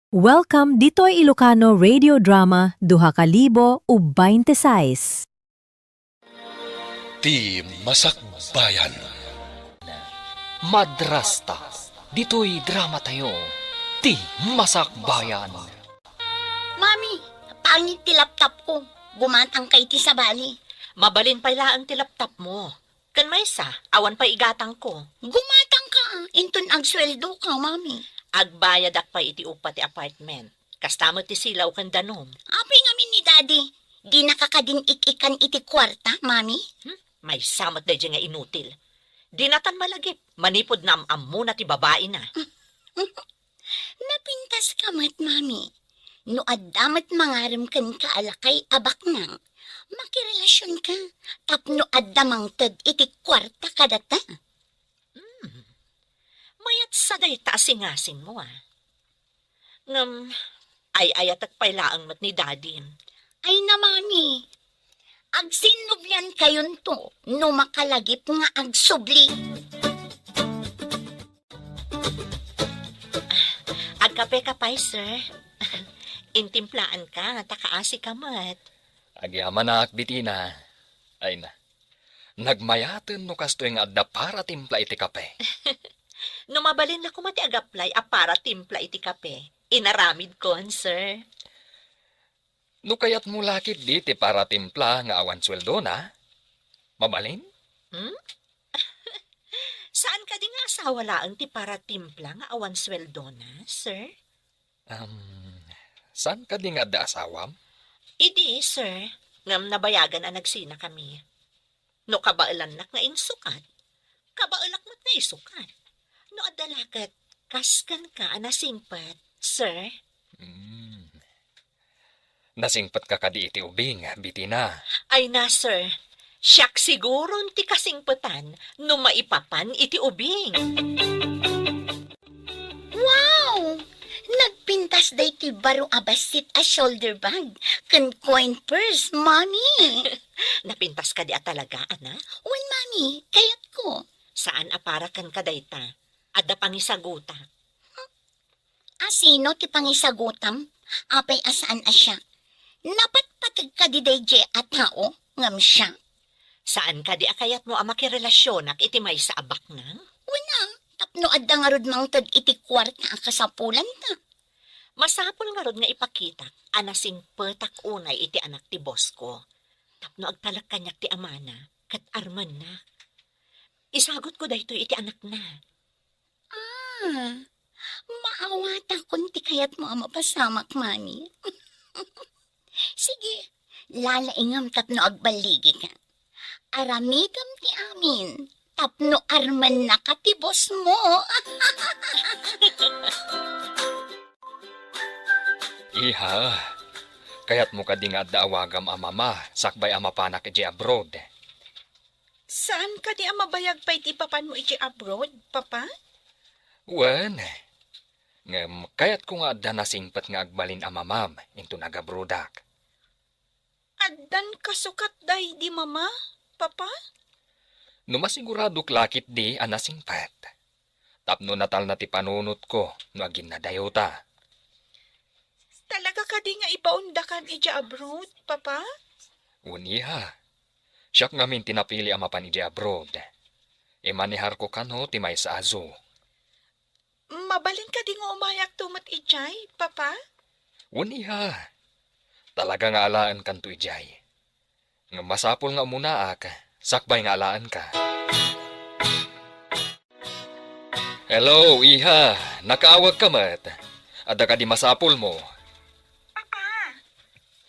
Welcome dito'y Ilocano Radio Drama Duha ka Libo ug 26. Ti Masakbayan. Madrasta. Dito'y drama tayo. Ti Masakbayan. Mami, pangit ti laptop ko. Gumatang kay ti sa bali. Mabalin pala ang tilaptop mo. Kan may sa, awan pa igatang ko. Gumatang ka. Inton ang sweldo ka, mami. Agbayad ak pa iti upa ti apartment. Kastamot ti sila o kan danom. Api ngamin ni daddy. Di nakakading ikikan iti kwarta, mami. May samot na nga inutil. Di natan malagip. Manipod na am na ti babae na. Napintas ka mat, mami. No addamat mangaram kan kaalakay abak nang. Makirelasyon ka. Tapno addamang tad iti kwarta kadata. Mayat sa day taasing-asing mo ay ayat at pailaang mat ni daddy. Ay na, mami. Agsinubyan kayon to. No makalagip nga agsubli. Agkape ka pa'y, sir. Intimplaan ka, takaasi ka mat. Agyaman na akbitina. Ay na. Nagmayaten no kastoy nga adda para timpla iti kape. No mabalin na kumati agaplay para timpla iti kape. Inaramid ko, sir. No kayat mo lakit di ti para timpla nga awan sweldo na? Mabalin? Saan ka di nga asawa laang ti para timpla nga awan sweldo na, sir? San ka di nga adda asawam? Idi, sir. Ngam nabayagan ang nagsina kami. No kabailan nak nga insukat. Kabailak mo't na isukat. No adalakat, kaskan ka anasingpat, sir. Nasingpat ka kadi iti ubing, bitina. Ay na, sir. Siyak siguro ti kasingpatan no maipapan iti ubing. Wow! Nagpintas day ti baro abasit a shoulder bag. Kan coin purse, mami. Napintas ka di at talaga, ana? Wan, mami, kayat ko. Saan aparakan ka dayta? Adda pangisaguta. Asino ti pangisagutam? Apay asaan asya? Napatpatag ka di day je at tao, ngam siya. Saan ka di akayat mo ang makirelasyon ak iti may sa abak nang? Wala, tapno adda nga rod mang tag iti kwarta ang kasapulan ta. Masapol nga rod nga ipakita, anasing petak unay iti anak ti boss ko. Tapno agtalak kanyak ti amana, kat arman na. Isagot ko dahito iti anak na. Maawata kunti kayat mo ang mapasamak, mami. Sige, lalaingam tapno agbaligi ka. Aramidam ti amin, tapno arman na katibos mo. Iha, kayat mo ka di nga adda awagam amama, sakbay amapanak iti abroad. Saan ka di mabayag pa iti papan mo iti abroad, papa? Wen, ngem kayat ko nga adda nasingpat nga agbalin amamam into nagabrodak. Addan kasukat day di mama, papa? No masigurado lakit di anasingpat. Tapno natal na ti panunot ko no agin na dayota. Talaga ka di nga ipaundakan iti abroad, papa? Uniha, siyak ngamin tinapili amapan iti abroad. Imanihar ko kano ti may sa azo. Mabalin ka di nga umayak tumat ijay, papa? Uniha, talaga nga alaan kanto ijay. Nga masapol nga muna ak, sakbay nga alaan ka. Hello, iha, nakaawag ka mat. Ada ka di masapol mo. Papa,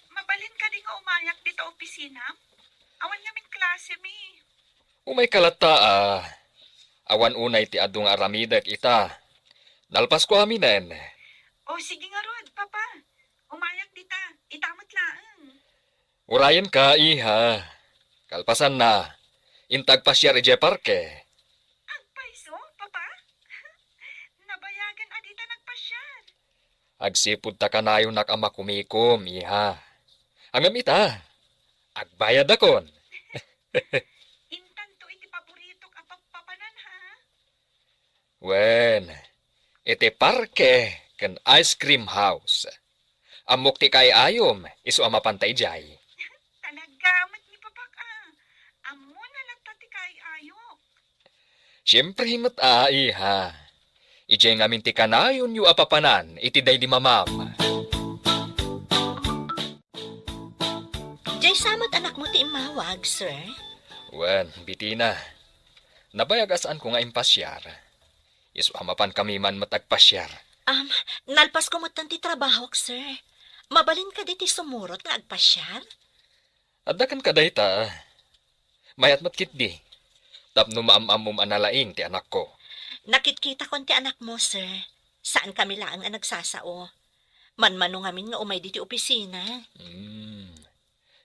mabalin ka di nga umayak dito opisina? Awan namin klase mi. Umay kalata awan unay ti adung aramidak ita. Nalpas ko aminen. O sige nga rod, papa. Umayak dita, itamot laang. Urayan ka, iha. Kalpasan na. Intag pa siya ije parke. Agpaiso, papa? Nabayagan adita nagpasyal. Agsipud ta kanayon nak ama kumikom, iha. Angam ita. Agbayad akon. Intan to iti paborito ka pagpapanan, ha? Wen, iti parke kan ice cream house. Amok ti kay ayom, iso amapantay jay. Talagamit ni Papak Amo na lang tati kay ayo. Siyempre himot iha. Ijay ngamin ti kanayon yu apapanan, iti day di mamam. Jay samot anak mo ti imawag, sir. Wen, bitina. Nabayagasaan ko nga impasyar. Iso amapan kami man matagpasyar. Nalpas ko mo ti trabaho, sir. Mabalin ka diti sumurot nga agpasyar? Adakan ka day ta. Mayat matkit di. Tapno maamamum analaing ti anak ko. Nakitkita ko ti anak mo, sir. Saan kami laang ang nagsasao? Manmano ngamin nga umay diti opisina.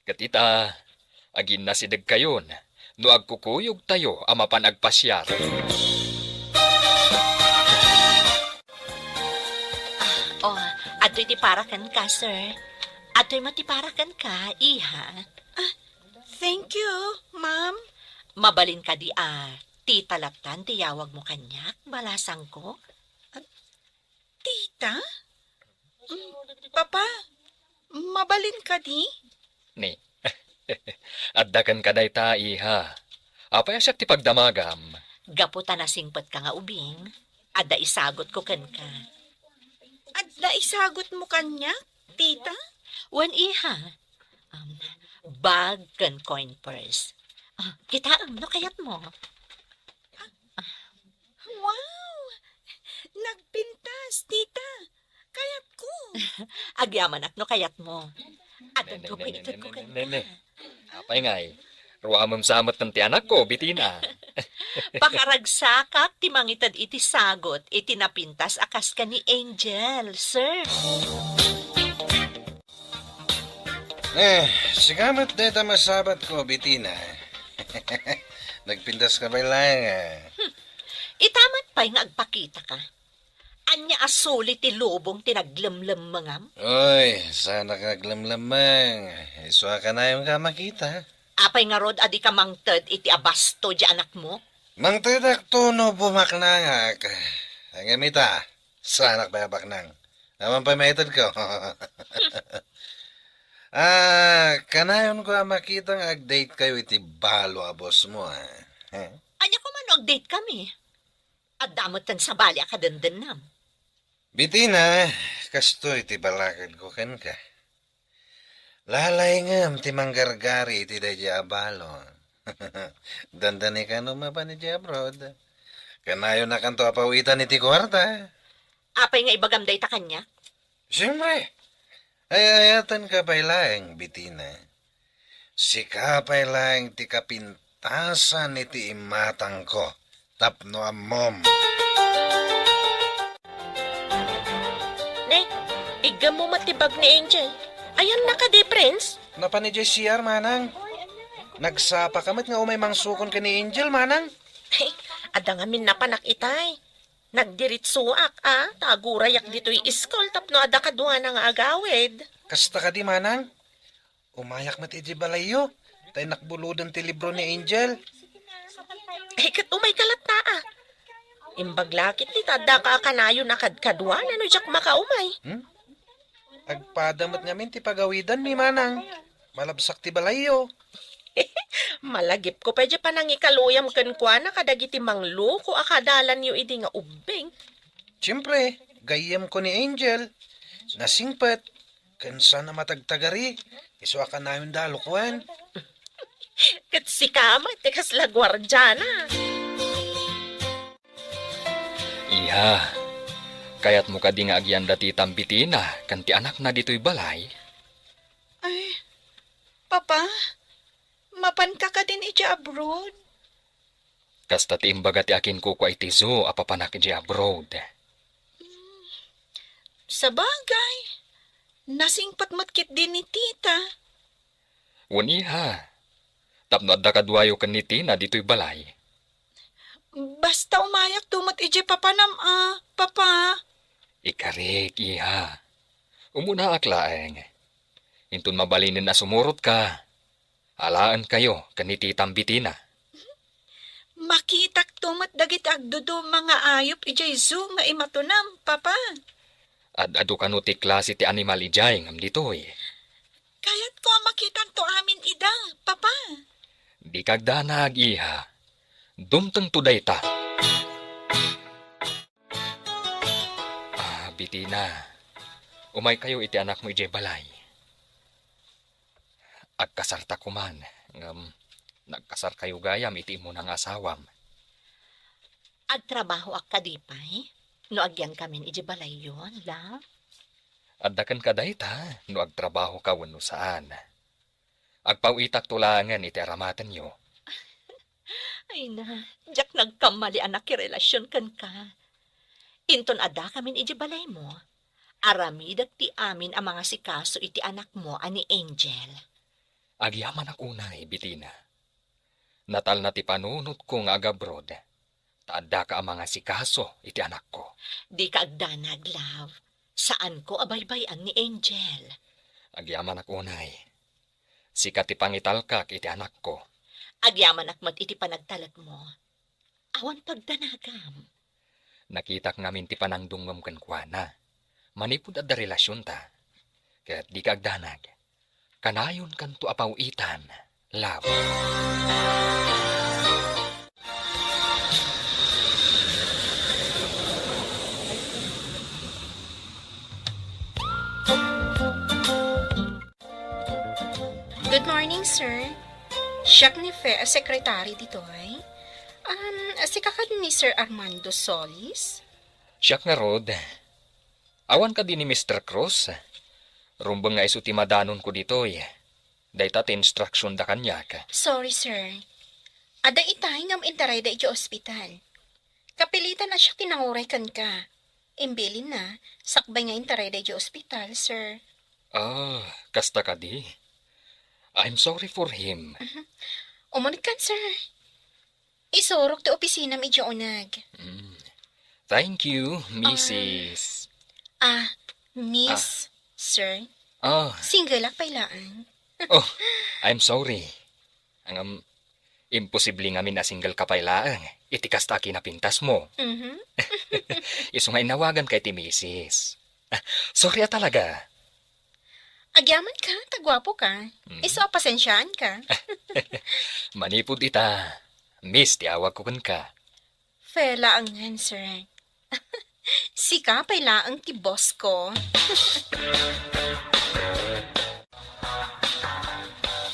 Katita, agin na sidag kayon. No agkukuyog tayo amapan agpasyar. Ato'y tiparakan ka, sir. Ato'y matiparakan ka, iha. Thank you, ma'am. Mabalin ka di tita Laptan, tiyawag mo kanyak, balasang ko. Tita? Papa, mabalin ka di? Ni, addakan ka day ta, iha. Apaya siya ti pagdamagam. Gaputa na singpet ka nga ubing, ada isagot ko kan ka. At naisagot mo kanya, tita? Wan iha, bag kan coin purse. Kita no kayat mo. Wow! Nagpintas, tita. Kayat ko. Agyaman ak no kayat mo. Adan ko pa itod ko kan Nene. Apay ngay. Ruamam samot ng ti anak ko, bitina. Pakaragsakak ti mangitad iti sagot iti napintas akas ka ni Angel, sir. Sigamat deta masabat ko, bitina. Nagpintas ka ba lang? Itamat pa'y nga agpakita ka. Anya asuli ti lubong tinaglamlam mangam. Oy, sana kaglamlamang. Iswa ka na yung ka makita. Apay nga rod adi ka mangted iti abasto di anak mo. Mang tadak tono bumaknangak. Ang gamita, sana bayabaknang. Naman pa maitad ko. Kanayon ko makita nga ag-date kayo iti balo a boss mo. Anya ko man og-date kami. At damotan sa balya ka dandanam. Bitina, kasto iti balakad ko kan ka. Lalay ngam ti manggargari iti da abalo. Dandani ka no pa ni abroad. Kanayo na kanto apawitan iti kwarta. Apay nga ibagam day ta kanya. Siyempre, ayayatan ka pa'y laeng, bitina. Sika pa'y laeng ti kapintasan iti imatang ko. Tapno amom. Ne, igam mo matibag ni Angel. Ayan na ka di, Prince. Napani JCR, manang. Nagsapa kamat nga umay mangsukon ka ni Angel, manang. Hey, ada nga min napanak itay. Nagdiritsuak, tagurayak dito'y iskol tapno ada kadwa na nga agawid. Kasta ka di, manang. Umayak mat iti balayo. Tay nakbuludan ti libro ni Angel. Kat umay kalat na Imbaglakit ni tada ka kanayo na kadkadwa na no jak makaumay. Agpadamat ngamin ti pagawidan mi, manang. Malabsak ti balayo. Malagip ko pa di pa nang ikaluyam kenkwa na kadagiti manglo ko akadalan yu idi nga ubing. Siyempre, gayem ko ni Angel. Nasingpet. Kansa na matagtagari. Iswa ka na yung dalukwan. Kat si kama, tikas la gwardyana. Iha, kayat mo ka di nga agyan dati tambitina, kanti anak na dito'y balay. Ay, Papa, mapan ka din iti abroad. Kasta ti imbaga ti akin ko iti zo apapanak iti abroad. Sa bagay, nasingpat matkit din ni tita. Waniha, tapno adda kadwayo kan ni Tina dito'y balay. Basta umayak tumat iti papanam Papa. Ikarik, iha. Umuna aklaeng. Intun mabalinin na sumurot ka. Alaan kayo kan ni Titang Bitina. Makitak tumat dagiti agdudo mga ayop iti zoo nga imatunam, Papa. Adu kanu ti klase ti animal ijay ngam ditoy. Kayat ko makitan to amin ida, papa. Di kagdanag iha. Dumteng to dayta. Bitina. Umay kayo iti anak mo ijay balay. Agkasarta ko man. Nagkasar kayo gayam iti mo ng asawam. Agtrabaho ak kadipay. No agyan kamin ijibalay yon, love. Addakan ka dayta, no agtrabaho ka wano saan. Agpawitak tulangan iti aramatan nyo. Ay na, jak nagkamali anak relasyon kan ka. Inton ada kamin ijibalay mo. Aramidag ti amin ang mga sikaso iti anak mo ani Angel. Agyaman ak unay, Bitina. Natal na ti panunot ko nga agabroad. Taadda ka ang mga sikaso iti anak ko. Di ka agdanag, love. Saan ko abaybayan ni Angel? Agyaman ak unay. Sikat ti pangitalkak iti anak ko. Agyaman akmat iti panagtalag mo. Awan pagdanagam. Nakitak ngamin ti panangdungom kenkwana. Manipud adda relasyon ta. Ket di kagdanag. Kanayon kanto apawitan. Love. Good morning, sir. Siya ni Fe, secretary dito ay. Si kakad ni Sir Armando Solis. Siyak nga rod. Awan ka din ni Mr. Cruz. Rumbang nga iso ti madanon ko dito eh. Dayta ti instruction da kanya ka. Sorry, sir. Ada itay ngam intaray da iti ospital. Kapilitan na siya tinanguray kan ka. Imbilin na, sakbay nga intaray da iti ospital, sir. Kasta ka di. I'm sorry for him. Umunod kan, sir. Isorok ti opisina medyo unag. Thank you, Mrs. Miss, sir. Single ak pailaan. I'm sorry. Imposible nga min na single ka pailaang. Iti kasta kinapintas mo. Iso nga inawagan kay ti Mrs. Sorry talaga. Agyaman ka, tagwapo ka. Iso pasensyaan ka. Manipod ita. Miss, tiawag ko kun ka. Fela ang hen, sir. Sika pailaang ti boss ko.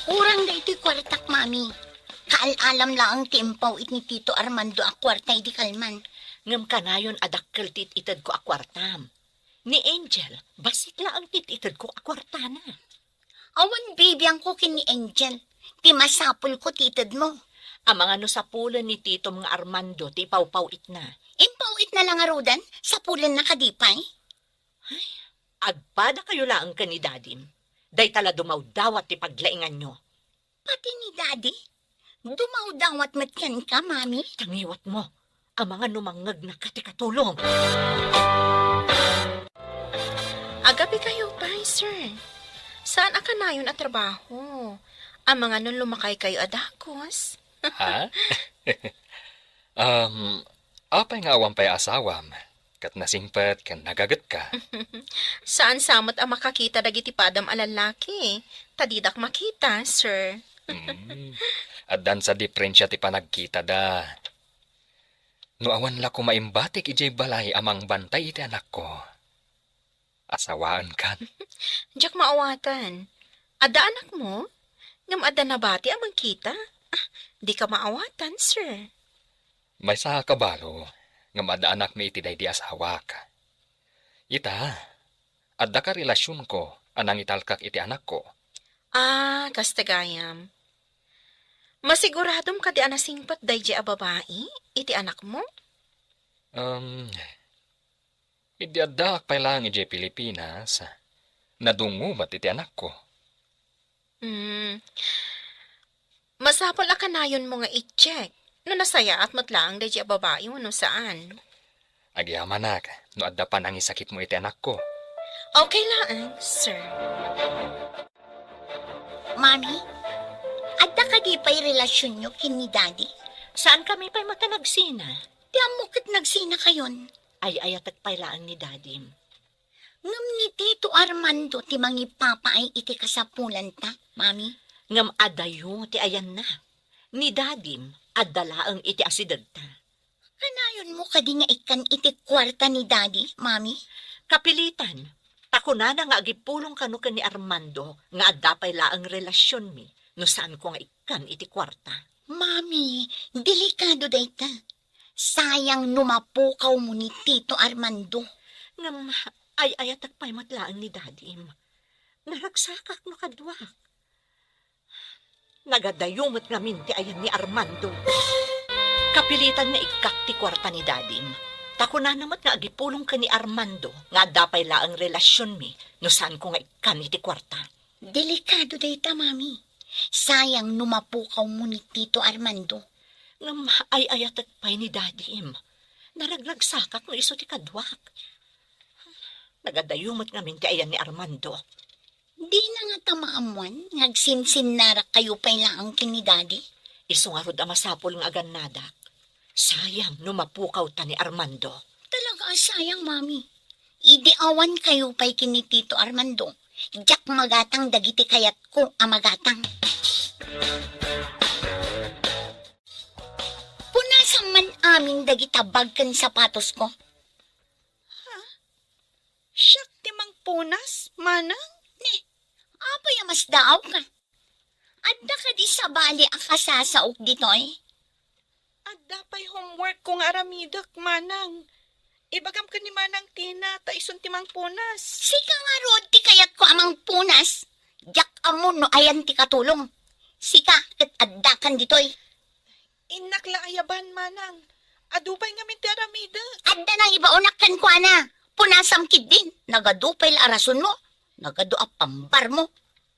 Urang da iti kwartak, mami. Kaalalam lang ang timpaw it ni Tito Armando a kwarta di kalman. Ngam kanayon adakkel tit itad ko akwartam. Ni Angel, basik la ang tit itad ko akwartana. Awan baby ang kukin ni Angel. Ti masapul ko titad mo. Ang mga no sa pulan ni Tito mga Armando, ti pawpawit na. Impawit na lang arudan, sa pulan na kadipay. Agpada kayo laang ka ni Dadim. Day tala dumawdawat ti paglaingan nyo. Pati ni Daddy, dumawdawat matyan ka, mami. Tangiwat mo, ang mga numangag na katikatulong. Agabi kayo pa, sir. Saan aka na yun at trabaho? Ang mga nun lumakay kayo adakos? Ha? Apay nga awang pay asawam. Kat nasingpat kan nagagat ka. Saan samot ang makakita dagiti padam alalaki? Tadidak makita, sir. At dan sa diferensya ti panagkita da. No awan la ko maimbatik ijay balay amang bantay iti anak ko. Asawaan kan. Diyak maawatan. Ada anak mo? Ngam ada nabati amang kita? Di ka maawatan, sir. May sa kabalo. Ngam ada anak mi iti day di asawa ka. Ita, adda ka relasyon ko anang italkak iti anak ko. Kastagayam. Masiguradom ka di anasingpat day di a babae? Iti anak mo? Idi adda akpay lang iti Pilipinas. Nadungumat iti anak ko. Masapol akanayon mo nga i-check. No nasaya at matlaang day di a babae mo no saan. Agyamanak, no adda pa nang isakit mo iti anak ko. Okay lang, sir. Mami, adda ka di pa'y relasyon nyo kin ni Daddy? Saan kami pa'y magkanagsina? Di amukit nagsina kayon. Ay ayatag pailaan ni Dadim. Ngam ni Tito Armando ti mangipapa ay iti kasapulan ta, mami. Ngam adayo ti ayan na. Ni dadim, adala ang iti asidad ta. Kanayon mo kadi nga ikan iti kwarta ni daddy, mami. Kapilitan, takuna na nga agipulong kano ka ni Armando nga adapay la ang relasyon mi no saan ko nga ikan iti kwarta. Mami, delikado dayta. Sayang numapukaw mo ni Tito Armando. Ngam ay ayatak pa'y matlaan ni dadim. Naragsakak no kadwak. Nagadayumot nga minti ayan ni Armando. Kapilitan nga ikak ti kwarta ni dadim. Takuna namat nga agipulong ka ni Armando nga dapay la ang relasyon mi no saan ko nga ikan iti kwarta. Delikado dayta, mami. Sayang numapukaw mo ni Tito Armando. Ngam ay ayatak pa'y ni dadim. Naraglagsakak no iso ti kadwak. Nagadayumot nga minti ayan ni Armando. Di na nga tamaamuan, nagsinsin nara kayo pa'y laang kini daddy. Iso nga rod amasapol nga aganadak. Sayang numapukaw ta ni Armando. Talaga sayang, mami. Idiawan kayo pa'y kini Tito Armando. Diyak magatang dagiti kayat ko amagatang. Punasan man aming dagita bagkan sapatos ko. Siyak ti mang punas, manang. Apay mas daaw ka. Adda ka di sa bali ang kasasaok ditoy. At dapay homework kong aramidak, manang. Ibagam ka ni manang Tina, ta ison ti mang punas. Sika nga rod ti kayat ko amang punas. Diyak amon no ayan ti katulong. Sika ket adda kan ditoy. Inakla ayaban, manang. Adupay nga min ti aramida. Adda nang ibaunak kan ko ana. Punasam kid din. Nagadupay la arason mo. Nagado a pambar mo.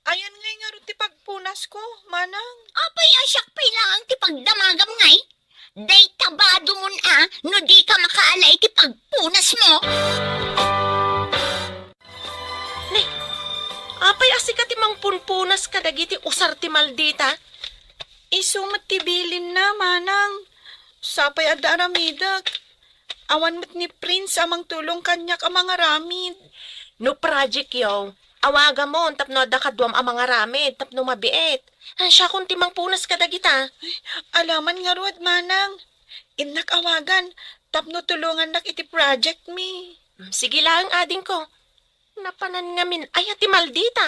Ayan ngay nga ron ti pagpunas ko, manang. Apay asyak pay lang ti pagdamagam ngay. Day tabado mo no di ka makaalay ti pagpunas mo. Apay asika ti mang punpunas kadagiti usar ti maldita. Isumat ti bilin na, manang. Sapay adda aramidak. Awan mat ni Prince amang tulong kanyak amang aramid. No project yaw. Awaga mo, tapno da kadwam ang mga ramid, tapno mabiit. Siya kung timang punas kadagita. Alaman nga ruad, manang. Inak awagan, tapno tulungan nak iti project mi. Sige lang, ading ko. Napanan nga min, ay ati maldita.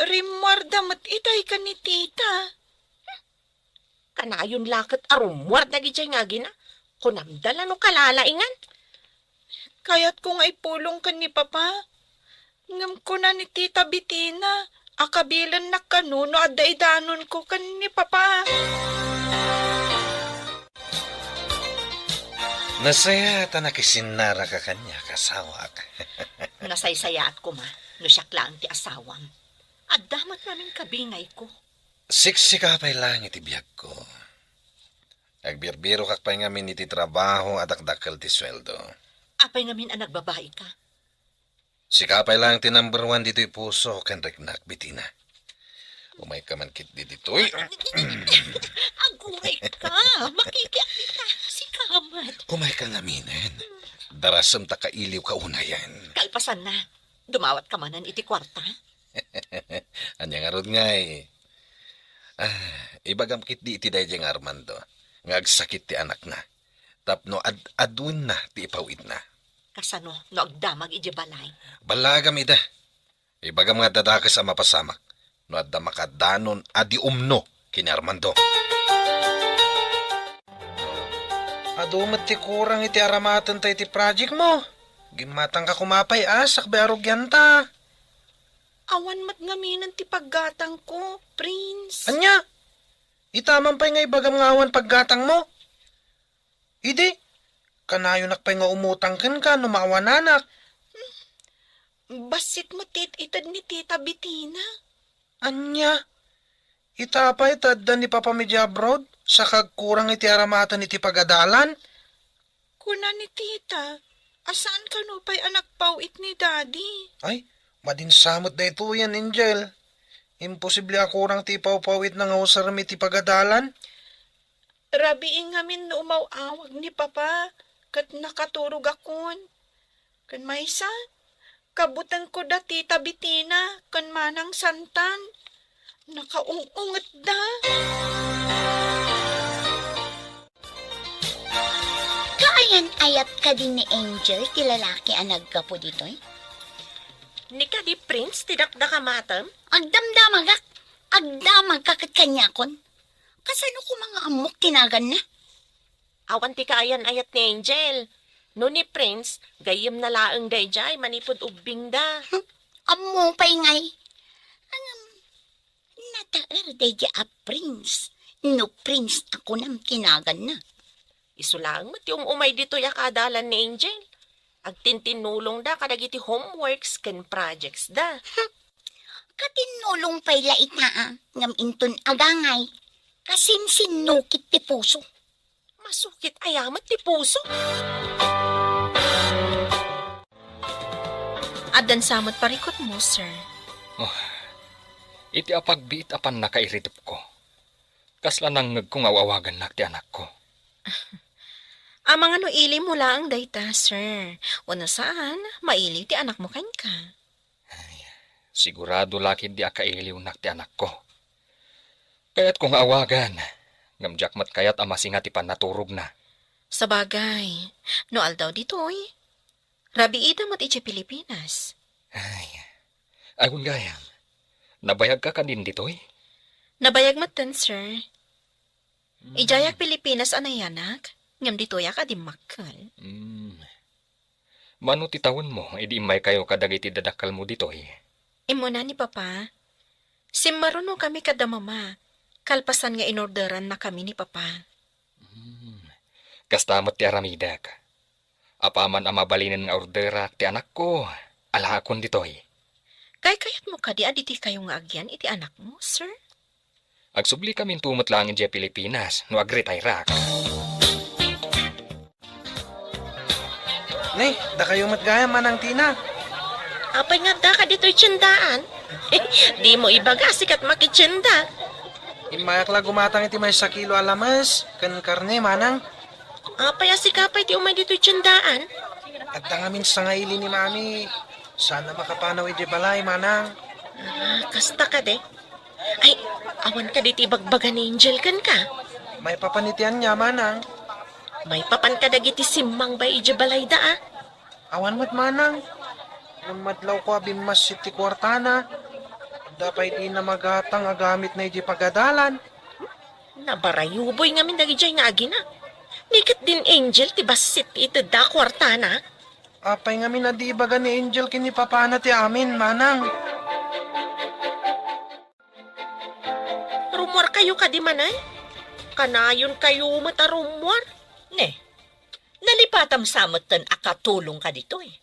Rimwarda mat itay ka ni tita. Kanayon lakit arumwar na gijay nga gina. Kunamdala no kalalaingan. Kaya't kung ay pulong ka ni Papa, ngam ko na ni Tita Bitina, akabilan na kanuno at daidanon ko kan ni Papa. Nasaya ta nakisinara ka kanya kasawak. Nasaysayaat ko ma, no siyak lang ti asawam. At damat namin kabingay ko. Siksika pa'y lang iti biyag ko. Agbirbiro kak pa'y ngamin iti trabaho at akdakal ti sweldo. Apay ngamin ang nagbabae ka. Sikapay lang ti number 1 dito'y puso kan regnak bitina. Umay ka man kit dito'y. Aguray ka, makikiyak kita, si Kamat. Umay ka ngaminen. Darasam ta kailiw ka unayan. Kalpasan na, dumawat ka manan iti kwarta. Anya nga rod nga eh. Ibagam kit di iti dayjeng Armando. Ngagsakit ti anak na. Tapno adun na ti ipawid na. Kasano, no agdamag iti balay. Balagam ida. Ibagam nga dadakas ang mapasamak. No adda makadanon adi umno kini Armando. Adumat ti kurang iti aramatan ta iti project mo. Gimatang ka kumapay asak be arugyan ta. Awan mat ngaminan ti paggatang ko, Prince. Anya? Itaman pa'y nga ibagam nga awan paggatang mo. Idi, kanayo nakpay nga umutang ka no maawananak. Basit mo itad ni Tita Bitina. Anya? Itapay tadda ni Papa Medya abroad sa kagkurang iti aramatan iti pagadalan? Kuna ni Tita, asaan ka no pa'y anak pawit ni Daddy? Ay, madinsamot na ito yan, Angel. Imposible akurang ti pawpawit na nga usarami ti pagadalan. Rabiing ngamin no umawawag ni Papa, kat nakaturog akon. Kan maysa, Kabutan ko da tita Bitina, kan manang santan. Nakaungungat da. Kaayan ayat ka din ni Angel, ti lalaki ang nagkapo dito eh. Ni ka di Prince, tidakda ka matam? Agdamdamagak, agdamag kakat kanyakon. Kasano ko mga amok tinagan na? Awan ti kaayan ayat ni Angel. No ni Prince, gayem na laeng dayjay, manipod ubing da. Amo pa'y ngay. Nataer day a prince. No prince ako nam tinagan na. Isulang mo ti umay dito ya kadalan ni Angel. Agtintinulong da kadagiti homeworks ken projects da. Katinulong pa'y laita ngam inton agangay. Kasinsinukit ti puso. Masukit ayamat ti puso. Adan samot parikot mo, sir. Iti apagbiit apan nakairitip ko. Kasla nang kung awawagan na ti anak ko. Amang ano ili mo lang dayta, sir. Wala saan, maili ti anak mo kan ka. Sigurado lakid di akailiw nak ti anak ko. Kaya't kung awagan, ngamjak mat kayat amasinga ti panaturog na. Sabagay, no aldaw ditoy. Rabi ida mat iti Pilipinas. Agun gayam, nabayag ka kanin ditoy? Nabayag matan, sir. Ijayak Pilipinas anayanak, ngam ditoy ka di makal. Mano ti tawon mo, idi may kayo kadagiti dadakal mo ditoy. Imo na ni Papa. Simmaruno kami kada mama. Kalpasan nga inorderan na kami ni Papa. Kastamot ti aramidak. Apaman ang mabalinin nga ordera ti anak ko, alakon ditoy. Kayat mo ka di aditi kayo nga agyan iti anak mo, sir? Agsubli kami tumot lang in Pilipinas, no agretayrak. Nay, da kayo matgaya manang Tina. Apay nga da ka dito'y tiyandaan. Di mo ibagasik at makitsenda. Imayak la gumatang iti may sa kilo alamas, kan karne manang. Apay asikapay ti umay dito'y tiyandaan. At tangamin sa ngaili ni mami, sana makapanaw iti balay manang. Kasta ka de. Ay, awan ka diti bagbagan ni Angel kan ka. May papanitian niya manang. May papan ka dagiti simmang bay ija balay da ah. Awan mat manang. Nung madlaw ko abimas iti kwartana. Dapay di na magatang agamit na iti pagadalan. Nabarayuboy nga min dagijay nga agina. Nikit din Angel ti basit ito da kwartana. Apay nga minadibaga ni Angel kini papana ti amin manang. Rumor kayo ka di manay? Kanayon kayo matarumor? Ne, nalipatam samot tan akatulong ka dito eh.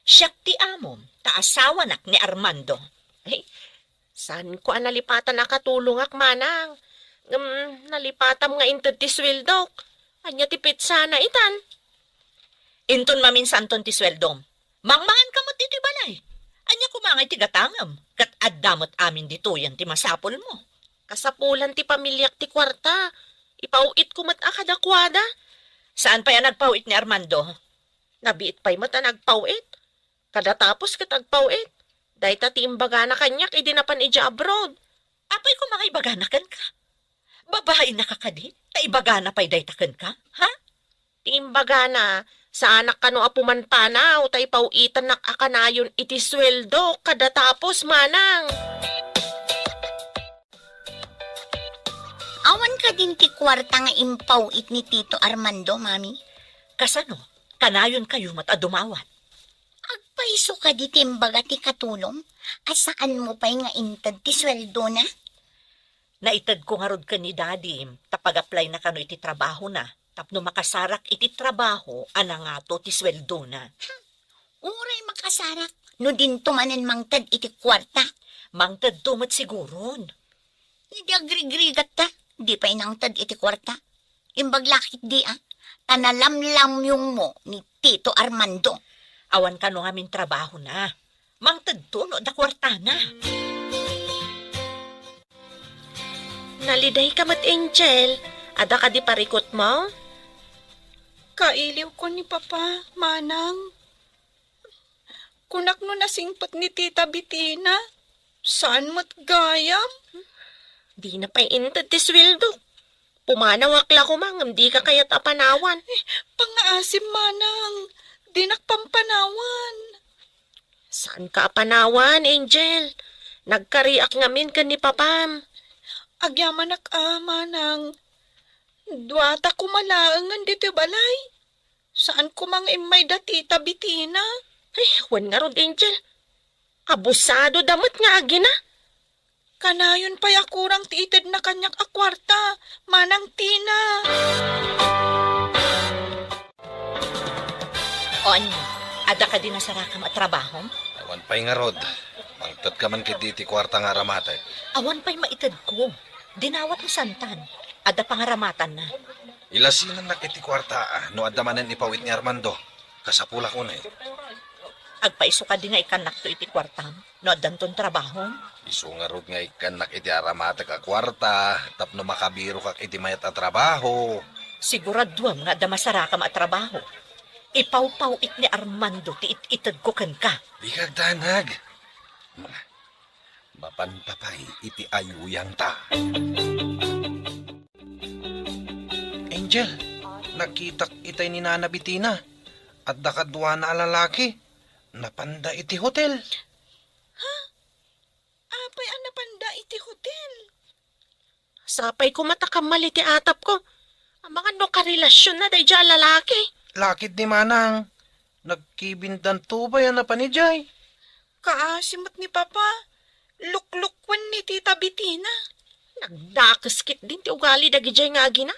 Siyak ti amom, taasawa nak ni Armando. Ay, saan ko ang nalipatan nakatulong ak manang? Nalipatam nga inton ti sweldok. Anya ti pitsa na itan. Inton maminsan ton ti sweldom. Mangmangan ka mo dito balay. Anya kumangay ti gatangam. Kat addamot amin dito yan ti masapol mo. Kasapulan ti pamilyak ti kwarta. Ipauit ko mat akadakwada. Saan pa yan nagpauit ni Armando? Nabiit pa'y mat nagpauit. Kadatapos katagpauit. Dahil ti imbaga na kanyak, idinapan ija abroad. Apay ko mga ibaganakan ka. Babae na kakadi, ta ibagana pa'y daytakan ka, ha? Ti imbaga na, sa anak ka no apuman panaw, ta ipauitan nak akanayon iti sweldo, kadatapos manang. Awan ka din ti kwarta nga impawit ni Tito Armando, mami. Kasano? Kanayon kayo matadumawat. Agpaiso ka di timbaga ti katulong. Asaan mo pa'y nga intad ti sweldo na? Naitad ko nga rod ka ni Daddy, tapag-apply na kano iti trabaho na. Tapno makasarak iti trabaho, nga to ti sweldo na. Uray makasarak. No din tumanan mangtad iti kwarta. Mangtad tumat siguron. Hindi agrigrigat ta. Di pa inangtad iti kwarta. Imbaglakit di Tanalamlam yung mo ni Tito Armando. Awan ka no amin trabaho na. Mangtad to no da kwarta na. Naliday ka mat Angel. Ada ka di parikot mo? Kailiw ko ni Papa, manang. Kunak no nasingpot ni Tita Bitina. Saan mo't gayam? Di na pa'y intad ti sweldo. Pumanawak la ko mang, di ka kayat apanawan. Pangaasim manang. Dinak pampanawan. Saan ka apanawan, Angel? Nagkariak ngamin ka ni Papam. Agyaman manang. Duwata ko malaangan dito balay. Saan ko mang imay da Tita Bitina? Ay, wan nga rod, Angel. Abusado damot nga agi na. Kanayon pa'y akurang tiitid na kanyak akwarta. Manang Tina. O anya, ada ka din na sarakam at trabaho? Awan pa'y nga rod. Mangtad ka man kiti kwarta nga ramatay. Awan pa'y maitad ko. Dinawat ni Santan. Ada pangaramatan na. Ilasinan na kiti kwarta no adamanan ipawit ni Armando. Kasapula ko na eh. Agpaiso ka din nga ikanak to iti kwartam. No adanton trabaho. Isu nga rod nga ikanak iti aramatay ka kwarta. Tapno makabiro ka iti mayat at trabaho. Siguraduam nga ada masarakam at trabaho. Ipaw-paw it ni Armando ti it-itad ko kan ka. Bigag danag. Mapanpapay iti ayuyang ta. Angel, nakita itay ni Nana Bitina. At dakadwa na lalaki. Napanda iti hotel. Apay ang napanda iti hotel. Sapay ko matakamal iti atap ko. Ang mga no karelasyon na day dyan lalaki. Lakit ni Manang. Nagkibindan tubay na panijay. Kaasimot ni Papa. Luklukwan ni Tita Bitina. Nagdakaskit din ti ugali dagi dyan nga agi na.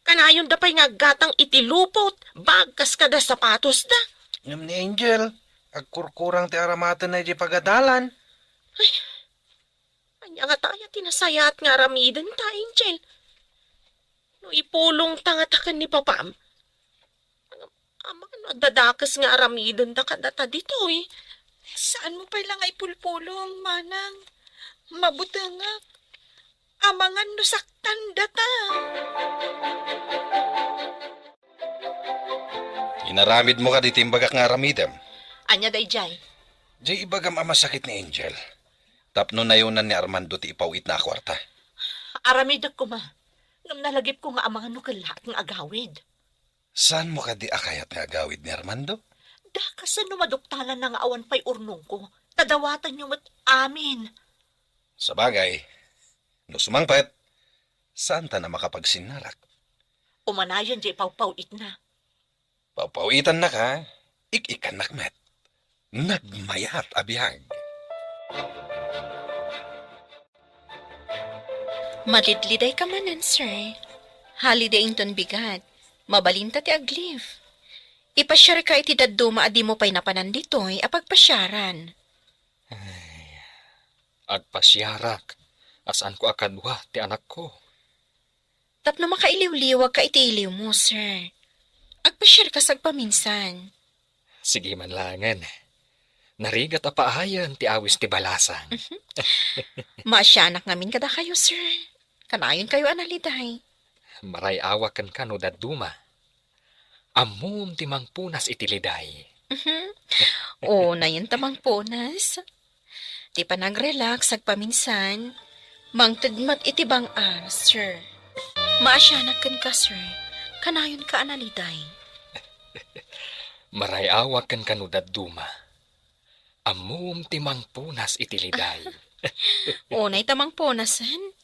Kanayon da pa'y nga gatang iti lupot. Bagkas kada sapatos da. Ngam ni Angel. Agkurkurang ti aramatan na di pagadalan. Anya nga tayo tinasayat nga ramidan ta, Angel. No ipulong tangatakan ni Papam. Ang mga nadadakas nga ramidan da kadata dito eh. Saan mo pa lang ay pulpulong, Manang? Mabutangak. Amangan no saktan data. Inaramid mo ka di timbagak nga aramidam. Anya day jay. Di ibagam ang masakit ni Angel. Tapno na yun ni Armando ti ipawit na kwarta. Aramidak ko ma. Ngam nalagip ko nga amangan no kalat ng agawid. Saan mo ka di akayat nga agawid ni Armando? Dakasan no maduktalan na nga awan pa'y urnong ko. Tadawatan nyo mat amin. Sa bagay, no sumangpet, saan ta na makapagsinarak? Umanayan di pawpawit na. Papawitan na ka, ik-ikan nakmet. Nagmayat abiyag. Madidliday ka manan, sir. Holiday inton bigat. Mabalinta ti agliv. Ipasyar ka iti dadduma adi mo pa'y napanan dito'y apagpasyaran. Agpasyarak. Asan ko akadwa ti anak ko. Tapno makailiw-liwag ka iti iliw mo, sir. Agpasyar ka sagpaminsan. Sige man langan. Narigat apaayan ti awis ti balasang. Maasyanak ngamin kada kayo, sir. Kanayon kayo analiday. Maray awakan ka no daduma. Amum ti mangpunas itiliday. O, nayon tamang punas. Di pa nag-relax sagpaminsan. Mangtagmat itibang sir. Maasyanak ka, sir. Kanayon ka analiday. Maray awakan ka no daduma. Amum ti mangpunas itiliday. O, nay tamang punasan.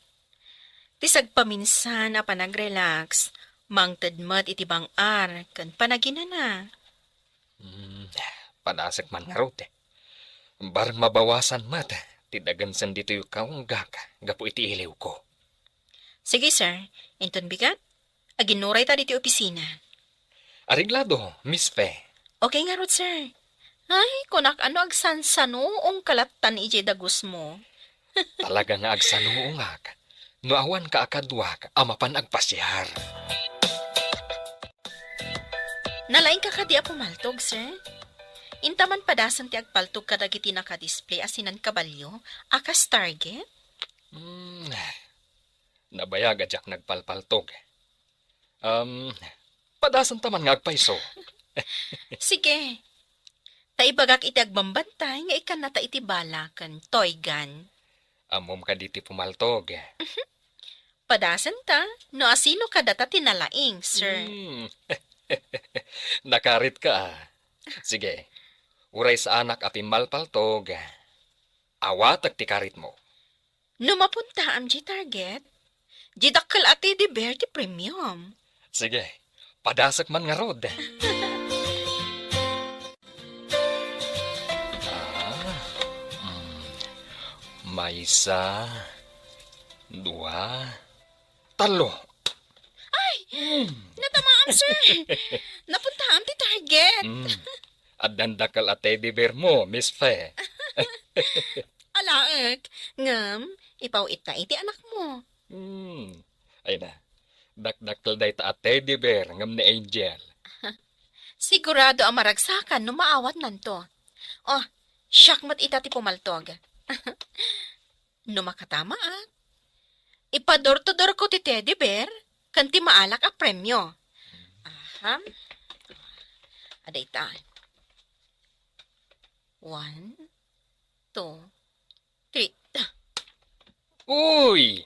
Tisag paminsan na pa nag-relax. Mangtadmat itibang kan panagina na. Panasak man nga rod. Barang mabawasan mat. Tidagansan dito yung kaong gaka. Gapo iti iliw ko. Sige, sir. Inton bigat. Aginuray ta dito opisina. Ariglado, Miss Fe. Okay nga rod, sir. Ay, kunak ano agsansano ong kalatan ije dagus mo. Talaga nga agsanuungak. No awan ka akadwak, amapan agpasyar. Nalain ka kadi pumaltog, sir. Intaman padasan ti agpaltog kadagiti naka-display asinan kabalyo, akas target. Nabayag adyak nagpalpaltog. Padasan taman nga agpaiso. Sige. Taibagak iti agbambantay nga ikan na ta iti balakan, toy gun. Amom ka diti pumaltog. Padasan ta, no asino ka data tinalaing, sir. Nakarit ka. Sige, uray sa anak api malpaltog. Awat ag tikarit mo. No mapunta am di target, di dakkel ati di bear ti premium. Sige, padasak man nga rod. May isa, dua, talo. Natamaam, sir. Napunta am ti target. At dandakal at teddy bear mo, Miss Fe. Alaek, ngam, ipaw ita iti anak mo. Ay na, dakdakal day ta at teddy bear ngam ni Angel. Sigurado ang maragsakan no maawat nanto. Oh, syakmat ita ti pumaltog. No makatama at. Ipador-to-dor ko ti teddy bear, kanti maalak a premyo. Aha. Aday ta. 1, 2, 3. Uy!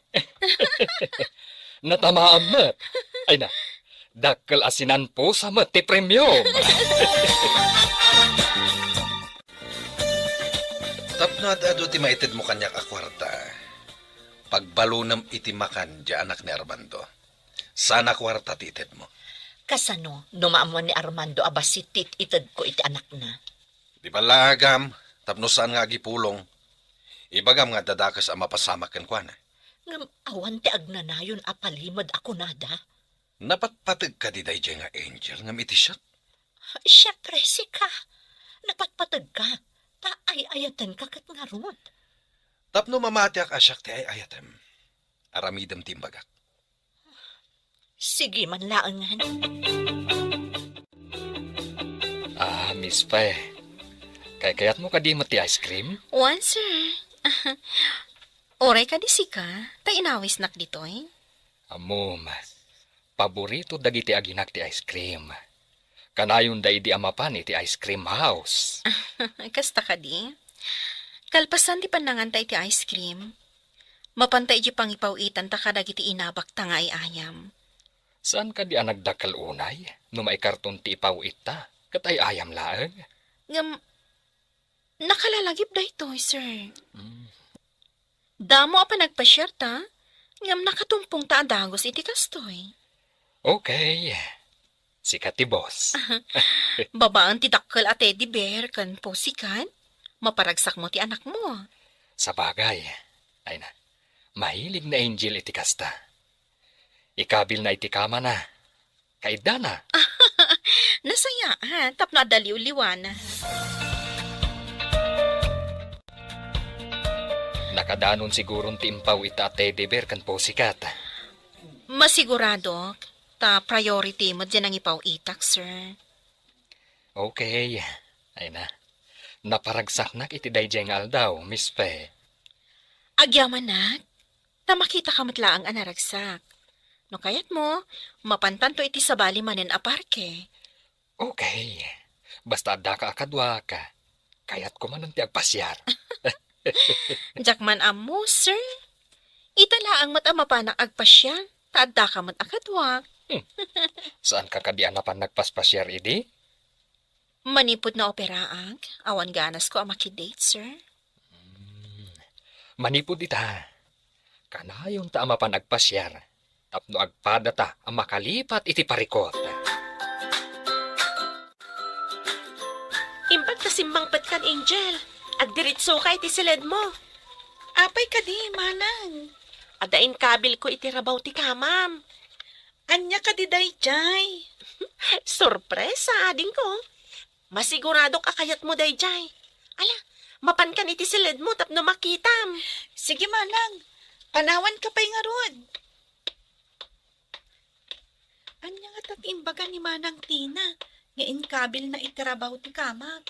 Natamaan mat. Ay na, dakkel asinan po sa mat ti premium. Tapno at ado ti maited mo kanyak akwarta. Pagbalunam iti makan di anak ni Armando. Sana kwarta tited mo. Kasano, numaamuan ni Armando abasitit itad ko iti anak na. Di ba lagam, tapno saan nga agipulong. Ibagam nga dadakas ang mapasamak kan kwa na. Ngam awan ti agnanayon apalimod ako nada. Napatpatag ka di day nga Angel ngam iti siya. Siyempre, sika. Napatpatag ka. Ta ay ayatan ka kat nga ron. Tapno mamatiak asyak ti ay ayatem. Aramidam timbagak. Sige man laangan. Miss Fe. Kayat mo ka di mati ice cream? One, sir. Oray ka di sika, ta inawis nak ditoy. Amom, paborito dagiti aginak ti ice cream. Kanayon da idi amapan iti ice cream house. Kasta ka di. Kalpasan di panangantay ti ice cream. Mapantay di pangipawitan ta kadagiti inabak ta nga ay ayam. Saan ka di nagdakal unay? No maikarton ti ipawit ta, kat ay ayam laeng. Ngam, nakalalagip da ito, sir. Damo apa nagpa-share ta? Ngam nakatumpong ta adagos iti kastoy. Okay. Sikat ti boss. Babaan ti dakkel at teddy bear kan po sikat. Maparagsak mo ti anak mo. Sa bagay. Ay na, mahilig na Angel iti kasta. Ikabil na iti kama na. Kaida na. Nasayaan, tapno adaliw-liwana. Nakadanon sigurong timpaw ita at teddy bear kan po sikat. Masigurado, ta priority mo dyan ang ipaw itak, sir. Okay. Ay na. Naparagsak nak iti dayjay nga aldaw, Miss Fe. Agyaman nak, ta makita ka matlaang anaragsak. No kayat mo, mapantanto iti sabali manen a parke. Okay. Basta adda ka akadwa ka. Kayat ko man ti agpasyar. Jakman amo, sir. Italaang mat amapanak agpasya, taadda ka mat akadwak. Saan ka kadian na pan nagpaspasyar idi? Manipod na operaag, awan ganas ko ang makidate, sir. Manipod ita. Kanayon ta ama pan nagpasyar. Tapno agpada ta ang makalipat iti parikot. Imbag ta simbangpat kan, Angel. Agdiritso ka iti silid mo. Apay ka di, manang. Adain kabil ko iti rabaw ti kamam. Anya ka di dayjay. Sorpresa, ading ko. Masigurado ka kayat mo, dayjay. Ala, mapan kan iti silid mo tapno makitam. Sige, manang. Panawan ka pa'y nga rod. Anya nga tatimbaga ni Manang Tina. Ngayon kabil na itirabaw ti kamag.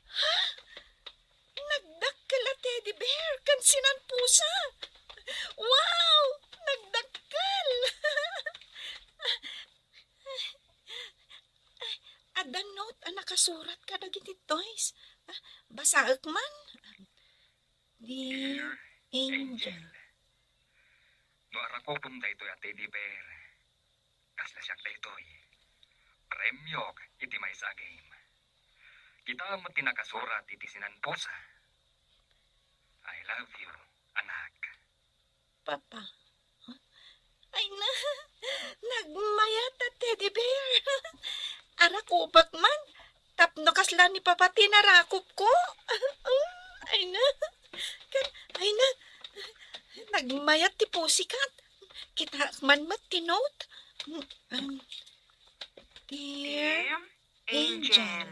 Ha? Nagdakkel a teddy bear kan sinan pusa. Wow! Nagdakkel! Please. Basaak man. Dear Angel. No ara ko punta ito at teddy bear. Kasla siya daytoy. Premyo iti may sa game. Kita mo tinakasurat iti sinanposa. I love you, anak. Papa. Ay na, nagmayat na teddy bear. Arakubak man, tapno kasla ni Papa tinarakop ko. Ay na, nagmayat ti pusikat. Kita man tinot. Dear Angel.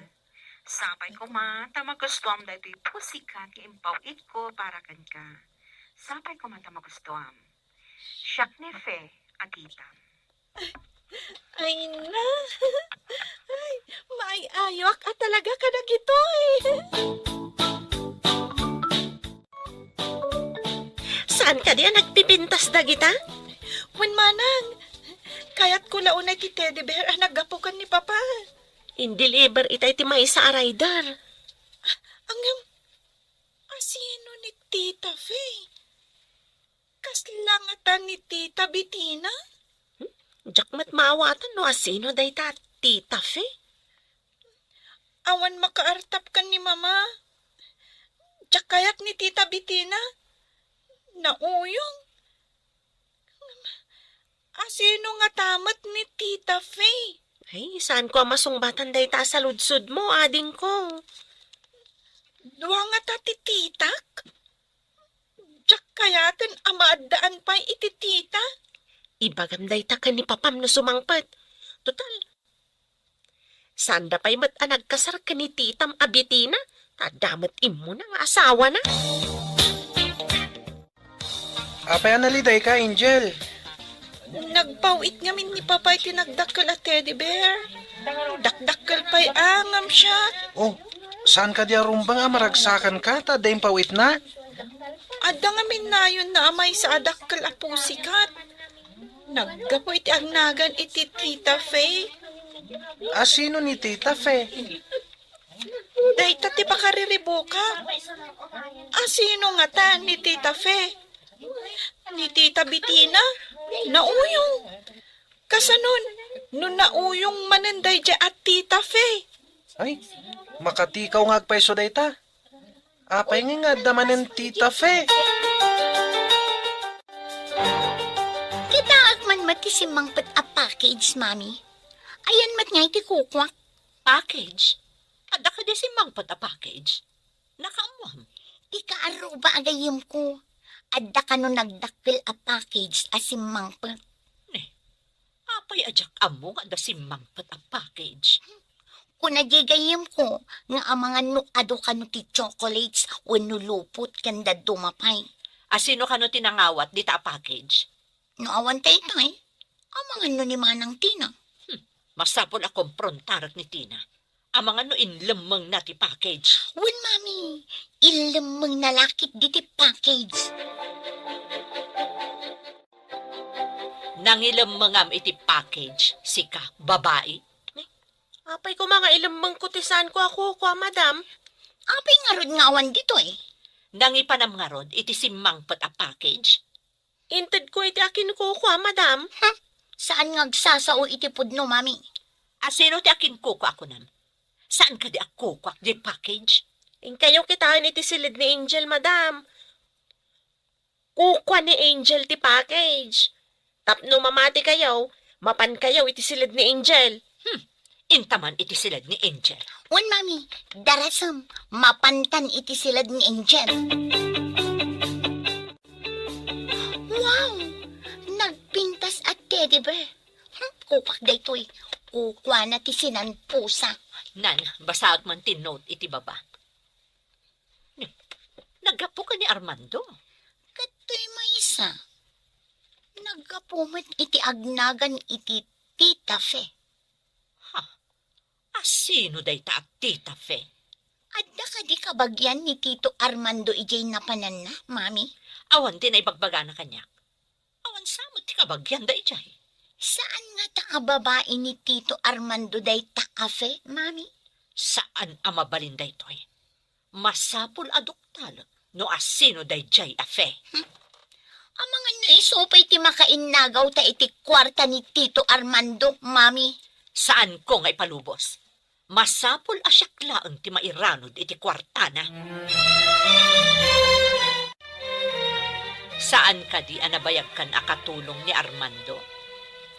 Sapay ko ma, tamagustuam da ito'y pusikat nga impawit ko para kan ka. Sapay ko ma tamagustuam. Siyak ni Fe, agitam. Ay na, ay, maiayok at talaga ka na gito eh. Saan ka diyan nagpipintas da kita? Manang, kayat ko launay ti teddy bear ang nagapukan ni Papa. In-deliver itay ti may sa araydar. Ang asino ni Tita Faye? Kaslangatan ni Tita Bettina? Jakmat maawatan no asino day ta Tita Fe. Awan makaartap ka ni Mama. Jakayat ni Tita Bettina? Nauyong. Asino nga tamat ni Tita Faye? Ay, saan ko masungbatan day ta sa ludsud mo, ading ko? Dua nga ta ti titak? Jakayatan amaadaan pa iti tita? Ibagam day ta ka ni papam no sumangpat. Total. Sanda pa'y mat anagkasar ka ni titam abitina? Tadamat imo na nga asawa na. Apay analiday ka, Angel. Nagpawit ngamin ni Papay tinagdakkel a teddy bear. Dakdakkel pa'y angam siya. Oh, saan ka diya rumbang maragsakan ka? Tadayang pawit na? Ada ngamin na yun na amay sa adakkel a pusikat. Naggapo iti agnagan iti Tita Faye. Sino ni Tita Fe? Dahita ti pakariribuka. Sino nga ta ni Tita Faye? Ni Tita Bettina? Nauyong. Kasanon, no nauyong mananday dya at Tita Faye. Ay, makatikaw nga agpaiso dayta. Apay nga daman ng Tita Fe. Kita agman mati si mangpat a package, Mami. Ayan mat nga iti kukwak. Package? Ada ka di si mangpat a package? Nakaamuam. Di ka aruba agayim ko. Adda ka no nagdakpil a package as si mangpat. Apay ajak amo nga da si mangpat a package. Kung nagigayim ko, nga ang mga nuado ka no ti chocolates o nulupot kanda dumapay. Asino ka no tinangawat di ta a package? No awan tay-tay, ang mga no ni Manang Tina. Masapon akong prontarak ni Tina. Ang mga no inlamang na ti package. Wen, Mami, ilamang nalakit di ti package. Nangilamangam iti package, sika, babae. Apay ko mga ilamang kutisan ko ako, madam. Apay nga rod nga awan dito eh. Nangipanam nga rod, iti simangpat a package. Inted ko iti akin ko, madam. Saan nga agsasao iti pudno, Mami? Asino ti akin kuko ako nam? Saan ka di ako kuko di package? In kayo kitaan iti silid ni Angel, madam. Kuko ni Angel ti package. Tapno mamati kayo, mapan kayo iti silid ni Angel. Intaman iti silid ni Angel. Wen, Mami, darasam, mapantan iti silad ni Angel. Wow! Nagpintas at teddy bear. Kupak da ito eh. Kukwa na ti sinan pusa. Nan, basaot man tinote iti baba. Nagapo ka ni Armando. Katoy maysa. Nagapumit iti agnagan iti Tita Fe. Asino day ta at Tita Fe? Adda ka di kabagyan ni Tito Armando ijay napanan na, Mami? Awan din ay bagbaga na kanya. Awan samot ti kabagyan da ijay. Saan nga ta babae ni Tito Armando day ta kafe, Mami? Saan ang mabalin daytoy? Masapul aduktal no asino dayjay afe. Ang mga naisupay ti makainagaw ta iti kwarta ni Tito Armando, mami. Saan ko nga ipalubos? Masapul asyaklaan ti mairanod iti kwartana. Saan ka di anabayag kan akatulong ni Armando?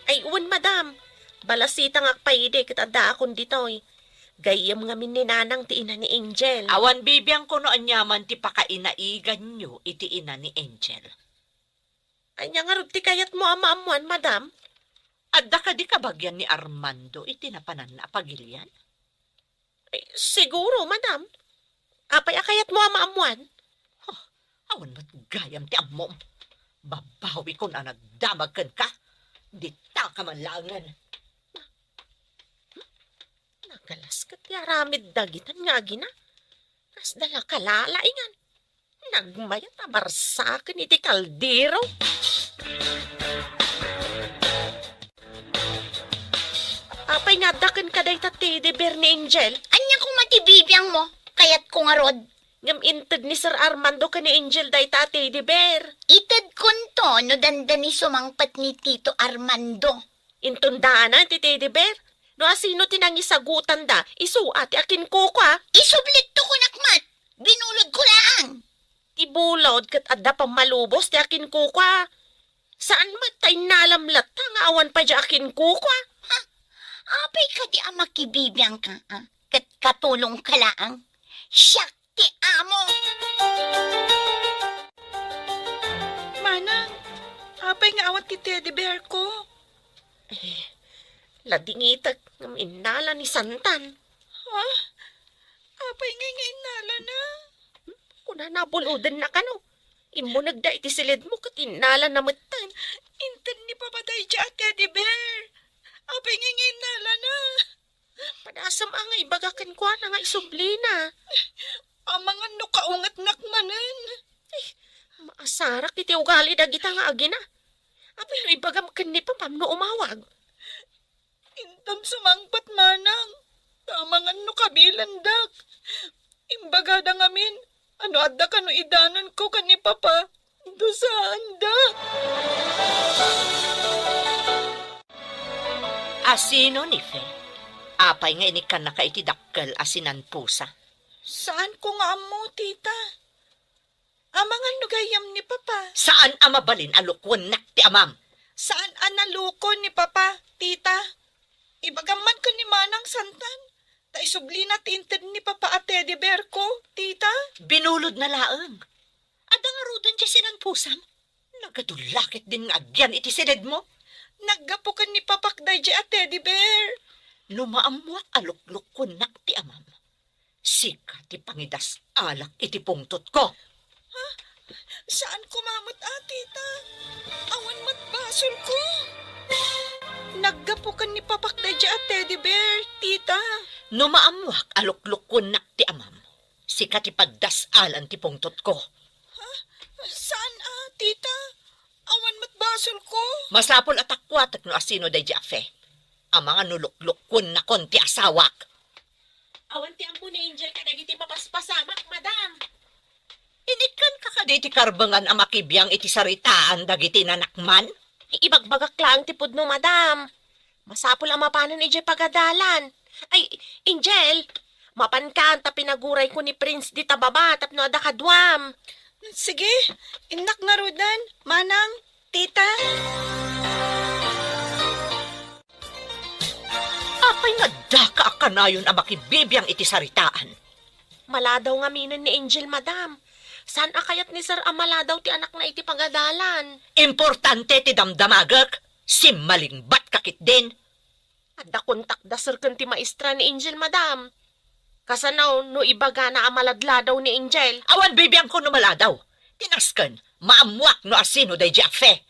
Ay, uwan, madam. Balasita nga payide kitanda akon ditoy. Gayam nga min ni nanang ti ina ni Angel. Awan bibiyang ko no anyaman ti pakainaigan nyo iti ina ni Angel. Ay, nga nga ti kayat mo ama-amuan, madam. Adda ka di kabagyan ni Armando iti napanan na pagilyan? Ay, siguro, madam. Apay akayat mo ama-amuan. Awan mat gayam ti ammom. Babawi ko na nagdamag kan ka. Di ta ka man langan. Nagalas ka ti aramid dagitan nga gina. Kas dala kalalaingan. Nagmayat abarsakan iti kaldero. Apay nga dakan ka day tati de ni Angel. Anya kung matibibiyang mo, kayat ko nga rod. Ngam inted ni Sir Armando ka ni Angel day tati de Bear. Itad kunto no dandan ni sumangpat ni Tito Armando. Intundana ti Teddy Bear. No asino tinangisagutan da, isu ati akin ko ka. Isublit to ko nakmat. Binulod ko lang. Ibulod kat adda pang malubos ti akin ko ka. Saan matay nalamlat nga awan pa di akin ko ka? Apay ka di ang makibibiyang ka, kat katulong ka lang. Siyak ti amo. Manang, apay nga awat ti teddy bear ko. Ladingitag ng inala ni Santan. Ha? Apay nga inala na. Kuna nabuludan na ka no. Imo nagda iti silid mo kat inala na matan. Intan ni papatay dya teddy bear. Apay nga inala na. Padasam ang ibagakan ko na nga isublina. Ang mga nukaungat nakmanan. Maasarak iti ugali dagita nga agina. Apay no ibagam kan ni papam no umawag. Intam sumangpat manang. Tamangan no kabilandak. Imbagada ngamin. Ano adda ka no idanon ko ka ni Papa. Do saan da? Asino ni Fe? Apay nga inikan na ka iti dakkel asinan pusa. Saan ko nga amo, tita? Amangan no gayam ni Papa. Saan ang mabalin alukwan nak ti amam? Saan analuko ni Papa, tita? Ibagaman ko ni Manang Santan. Ta isubli na tinted ni Papa at teddy bear ko, tita. Binulod na laeng. Ada nga rudan dya sinan pusam. Nagadulakit din nga agyan iti silid mo. Naggapukan ni Papa kday dya at teddy bear. Numaamuak alukluk ko nak ti amam. Sika ti pangidas alak iti pungtot ko. Saan kumamot tita? Awan matbasol ko. Naggapukan ni Papa kday dya at teddy bear, tita. Numaamuak alukluk ko nak ti amam. Sika ti pagdasalan ti pungtot ko. Saan tita? Awan matbasol ko. Masapol at akwatak no asino day jafe. Ang mga nulukluk kun na konti asawak. Awan ti ampo ni Angel ka dagiti mapaspasamak, madam. Inikan ka kaditi karbangan ang makibiyang iti saritaan dagiti nanakman? Ibagbagak lang ti pudno, madam. Masapol ang mapanan ni Jay pagadalan. Ay, Angel, mapan ka anta pinaguray ko ni Prince di tababa tapno ada kadwam. Sige, inak nga rudan. Manang, tita. Apay nga daka akanayon ang makibibiyang iti saritaan. Maladaw nga minan ni Angel, madam. Saan akayat ni Sir Amaladaw ti anak na iti pagadalan? Importante ti damdamagak. Simmalingbat kakit din. Adda kontak da Sir kan ti maestra ni Angel, madam. Kasanaw no ibaga na amaladladaw ni Angel. Awan bibiyang ko numaladaw. Tinaskan, maamuak no asino day jafe.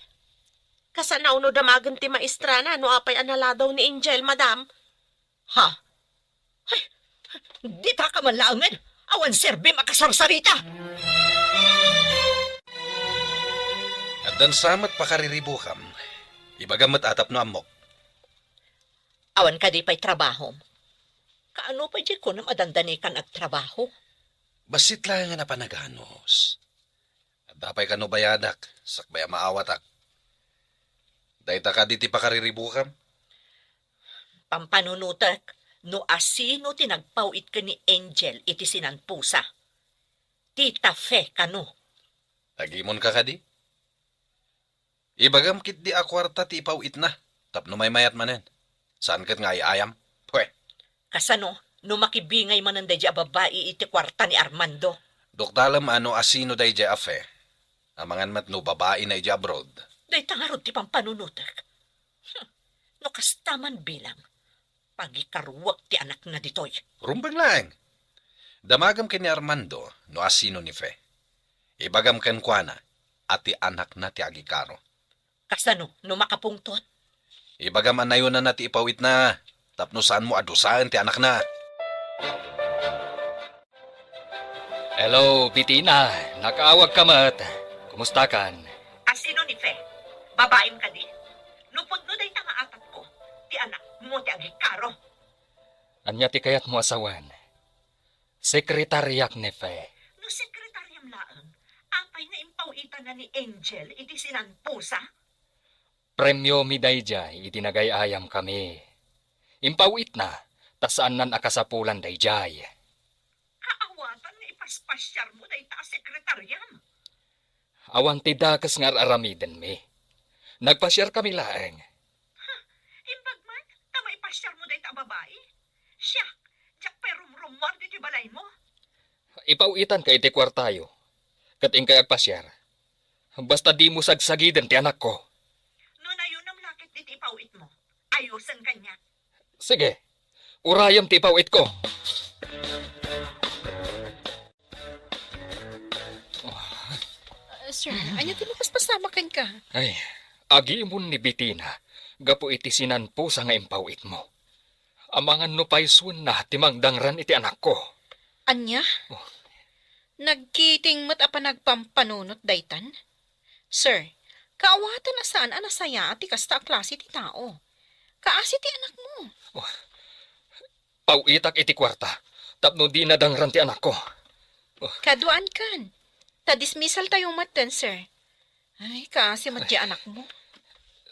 Kasanaw no damagan ti maestra na no apay analadaw ni Angel, madam. Ha? Ay, di ta ka manlaangan. Awan serbi makasarsarita. At dan samat pakariribukam. Ibagamat atap no amok. Awan ka di pa'y trabahom. Kaano pa di ko na madandanikan at trabaho? Basit lang nga na panaganos. At dapay ka no bayadak, sakbaya maawatak. Dahita ka di ti pakariribukam. Pampanunutak, no asino tinagpawit ka ni Angel iti sinanpusa. Tita Fe kano. Agimon ka di? Ibagam kit di akwarta ti ipawit na. Tapno may mayat manen. Saan kat nga ayam? Pwe, Kasano, no makibingay man ang dadya babae iti kwarta ni Armando. doktalam ano asino day ja afe. Amangan mat no babae na ija abroad. Day tangarod ti pampanunutak. No kastaman bilang. Pagikaruwag ti anak na ditoy. Rumbang lang. Damagam ken ni Armando no asino ni Fe. Ibagam ken kuana at ti anak na ti agikaro. Kasano, no makapungtot. Ibagam anayon na ti ipawit na. Tapno saan mo adusaan ti anak na. Hello, Bitina. Nakaawag ka mat. Kumusta kan? Asino ni Fe? Babaim ka di? Lupod no day nga atat ko. Ti anak mo ti agikaro. Anya ti kayat mo asawan? Sekretaryak ni Fe. No sekretaryam laang, apay nga impawitan na ni Angel iti sinanpusa. Premyo mi dayjay itinagayayam kami. Impawit na, tasaan nan akasapulan dayjay. Kaawatan nga ipaspasyar mo day ta sekretaryam. Awan ti dakas nga aramiden mi. Nagpasyar kami laeng. Imbagman, tama ipasyar mo day ta babae. Siya, jak perum-rumwar diti balay mo. Ipawitan ka iti kwartayo. Kating kay agpasyar. Basta di mo sagsagiden ti anak ko. No na yun ang lakit diti ipawit mo. Ayusan kanya. Sige, urayam ti ipawit ko. Sir, anya tinupaspasamak ka? Ay, agi mo ni Bitina, gapo iti sinanpo sa nga impawit mo. Amangan no paisun na timangdangran iti anak ko. Anya? Oh. Nagkiting mat apa nagpampanunot daytan? Sir, kaawatan na saan anasaya ati kasta klase ti tao. Kaasi ti anak mo. Pawitak iti kwarta, tapno di nadangran ti anak ko. Kaduan kan. Ta-dismissal tayo matan, sir. Ay, kaasi mat di anak mo.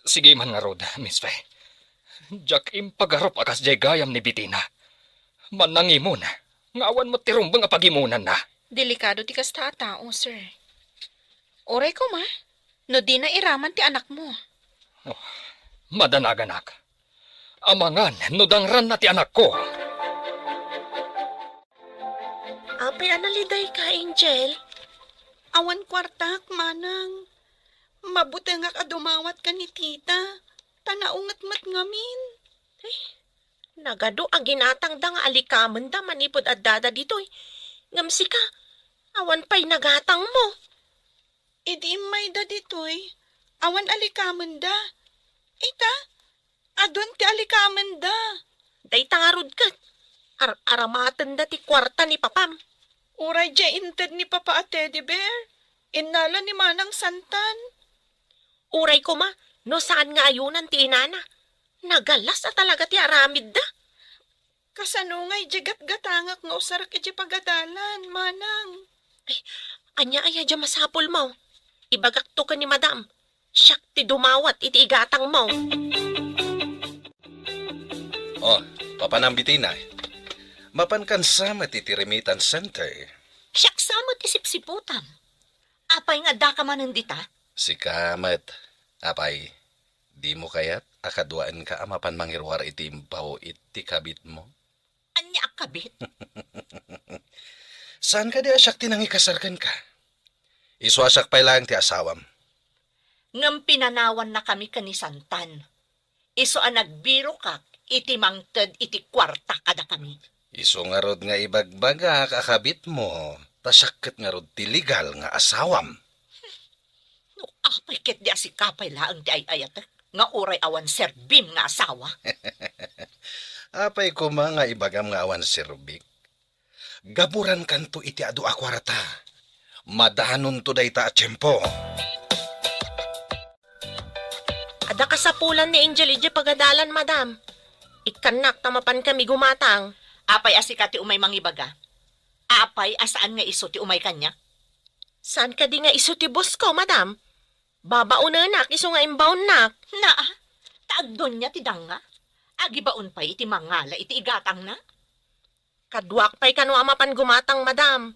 Sige man nga rod, Miss Fe. Jak impagarop akas jay gayam ni Bitina. Manangimon, ngawan mo tirumbang apagimunan na. Delikado ti kasta tao, sir. Oray ko ma, no di na iraman ti anak mo. Madanaganak. Amangan, no dangran na ti anak ko. Apay analiday ka, Angel. Awan kwartak, manang. Mabuti nga kadumawat ka ni tita. Tanaungat mat ngamin. Nagado ang ginatang da nga alikaman da manipod at dada ditoy. Ngamsi ka, awan pa'y nagatang mo. Idi may da ditoy. Awan alikaman da. Ita, adon ti alikaman da. Day tangarod ka. Aramatan da ti kwarta ni papam. Uray dya inted ni Papa at Teddy Bear. Inala ni Manang Santan. Uray ko ma, no saan nga ayunan ti inana. Nagalas na talaga ti aramid da. Kasanungay dya gatgatangak nga usarak iti pagadalan, Manang. Anya aya dya masapol mo. Ibagak to ka ni madam. Siyak ti dumawat iti igatang mo. Oh, papanang Bitina. Mapankan sa matitirimitan center. Siyak samot isipsiputam. Apay nga da ka man dita. Si Kamat, apay, di mo kaya't akadwaan ka amapan mangirwar iti impaw iti kabit mo? Anya akabit. Saan ka di asyak tinang ikasarkan ka? Iswasak pa lang ti asawam. Ngam pinanawan na kami kanisantan. Iso ang nagbiro kak, iti mangted iti kwarta kada kami. Iso nga rod nga ibagbaga kakabit mo, tasakit nga rod ti legal nga asawam. No, apay ket di asikapay laang ti ayayat, nga uray awan serbim nga asawa. Apay ko mga ibagam nga awan sirbik. Gaburan kanto iti adu akwarata. Madanon to dayta at tiyempo. Ada kasapulan ni Angel ije pagadalan, madam. Ikanak tamapan kami gumatang. Apay asika ti umay mangibaga. Apay asaan nga iso ti umay kanya. Saan ka di nga iso ti boss ko, madam? Babaon nak, iso nga imbaon nak. Naa, taagdon niya ti danga. Agibaon pa iti mangala iti igatang na. Kadwak pa'y kano amapan gumatang, madam.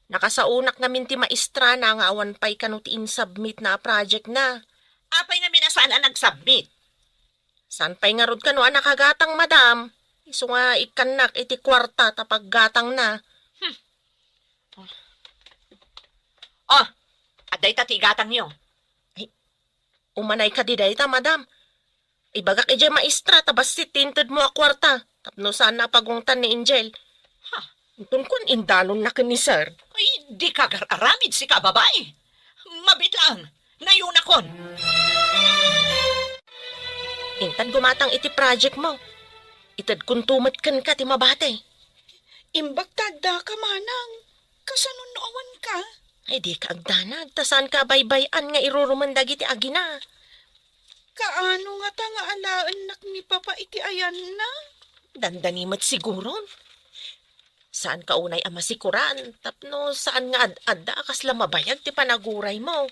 Nakasaunak namin ti maestra na nga awan pa'y kano ti in-submit na project na. Apay nga minasaan ang nag-submit. San pa'y nga rod kano nakagatang, madam? Iso nga ikanak iti kwarta tapag gatang na. Oh, aday ta ti igatang niyo. Umanay ka di dayta, madam. Ibagak ije maestra tabas si tinted mo a kwarta. Tapno saan na pagungtan ni Angel. Ha? Itun kun indalon na ni sir. Ay, di ka aramid si ka babae. Mabit lang. Nayunakon. Intan gumatang iti project mo. Itad kun tumat kan ka ti mabate. Imbag tagda ka, manang. Kasanon noawan ka? Ay di ka agdanag. Tasan ka baybayan nga irurumandag iti agina. Kaano nga ta nga alaan nak ni Papa iti ayan na? Dandanimat siguro. Saan ka unay ama sikuran? Tapno saan nga ad-adda kasla mabayag ti panaguray mo?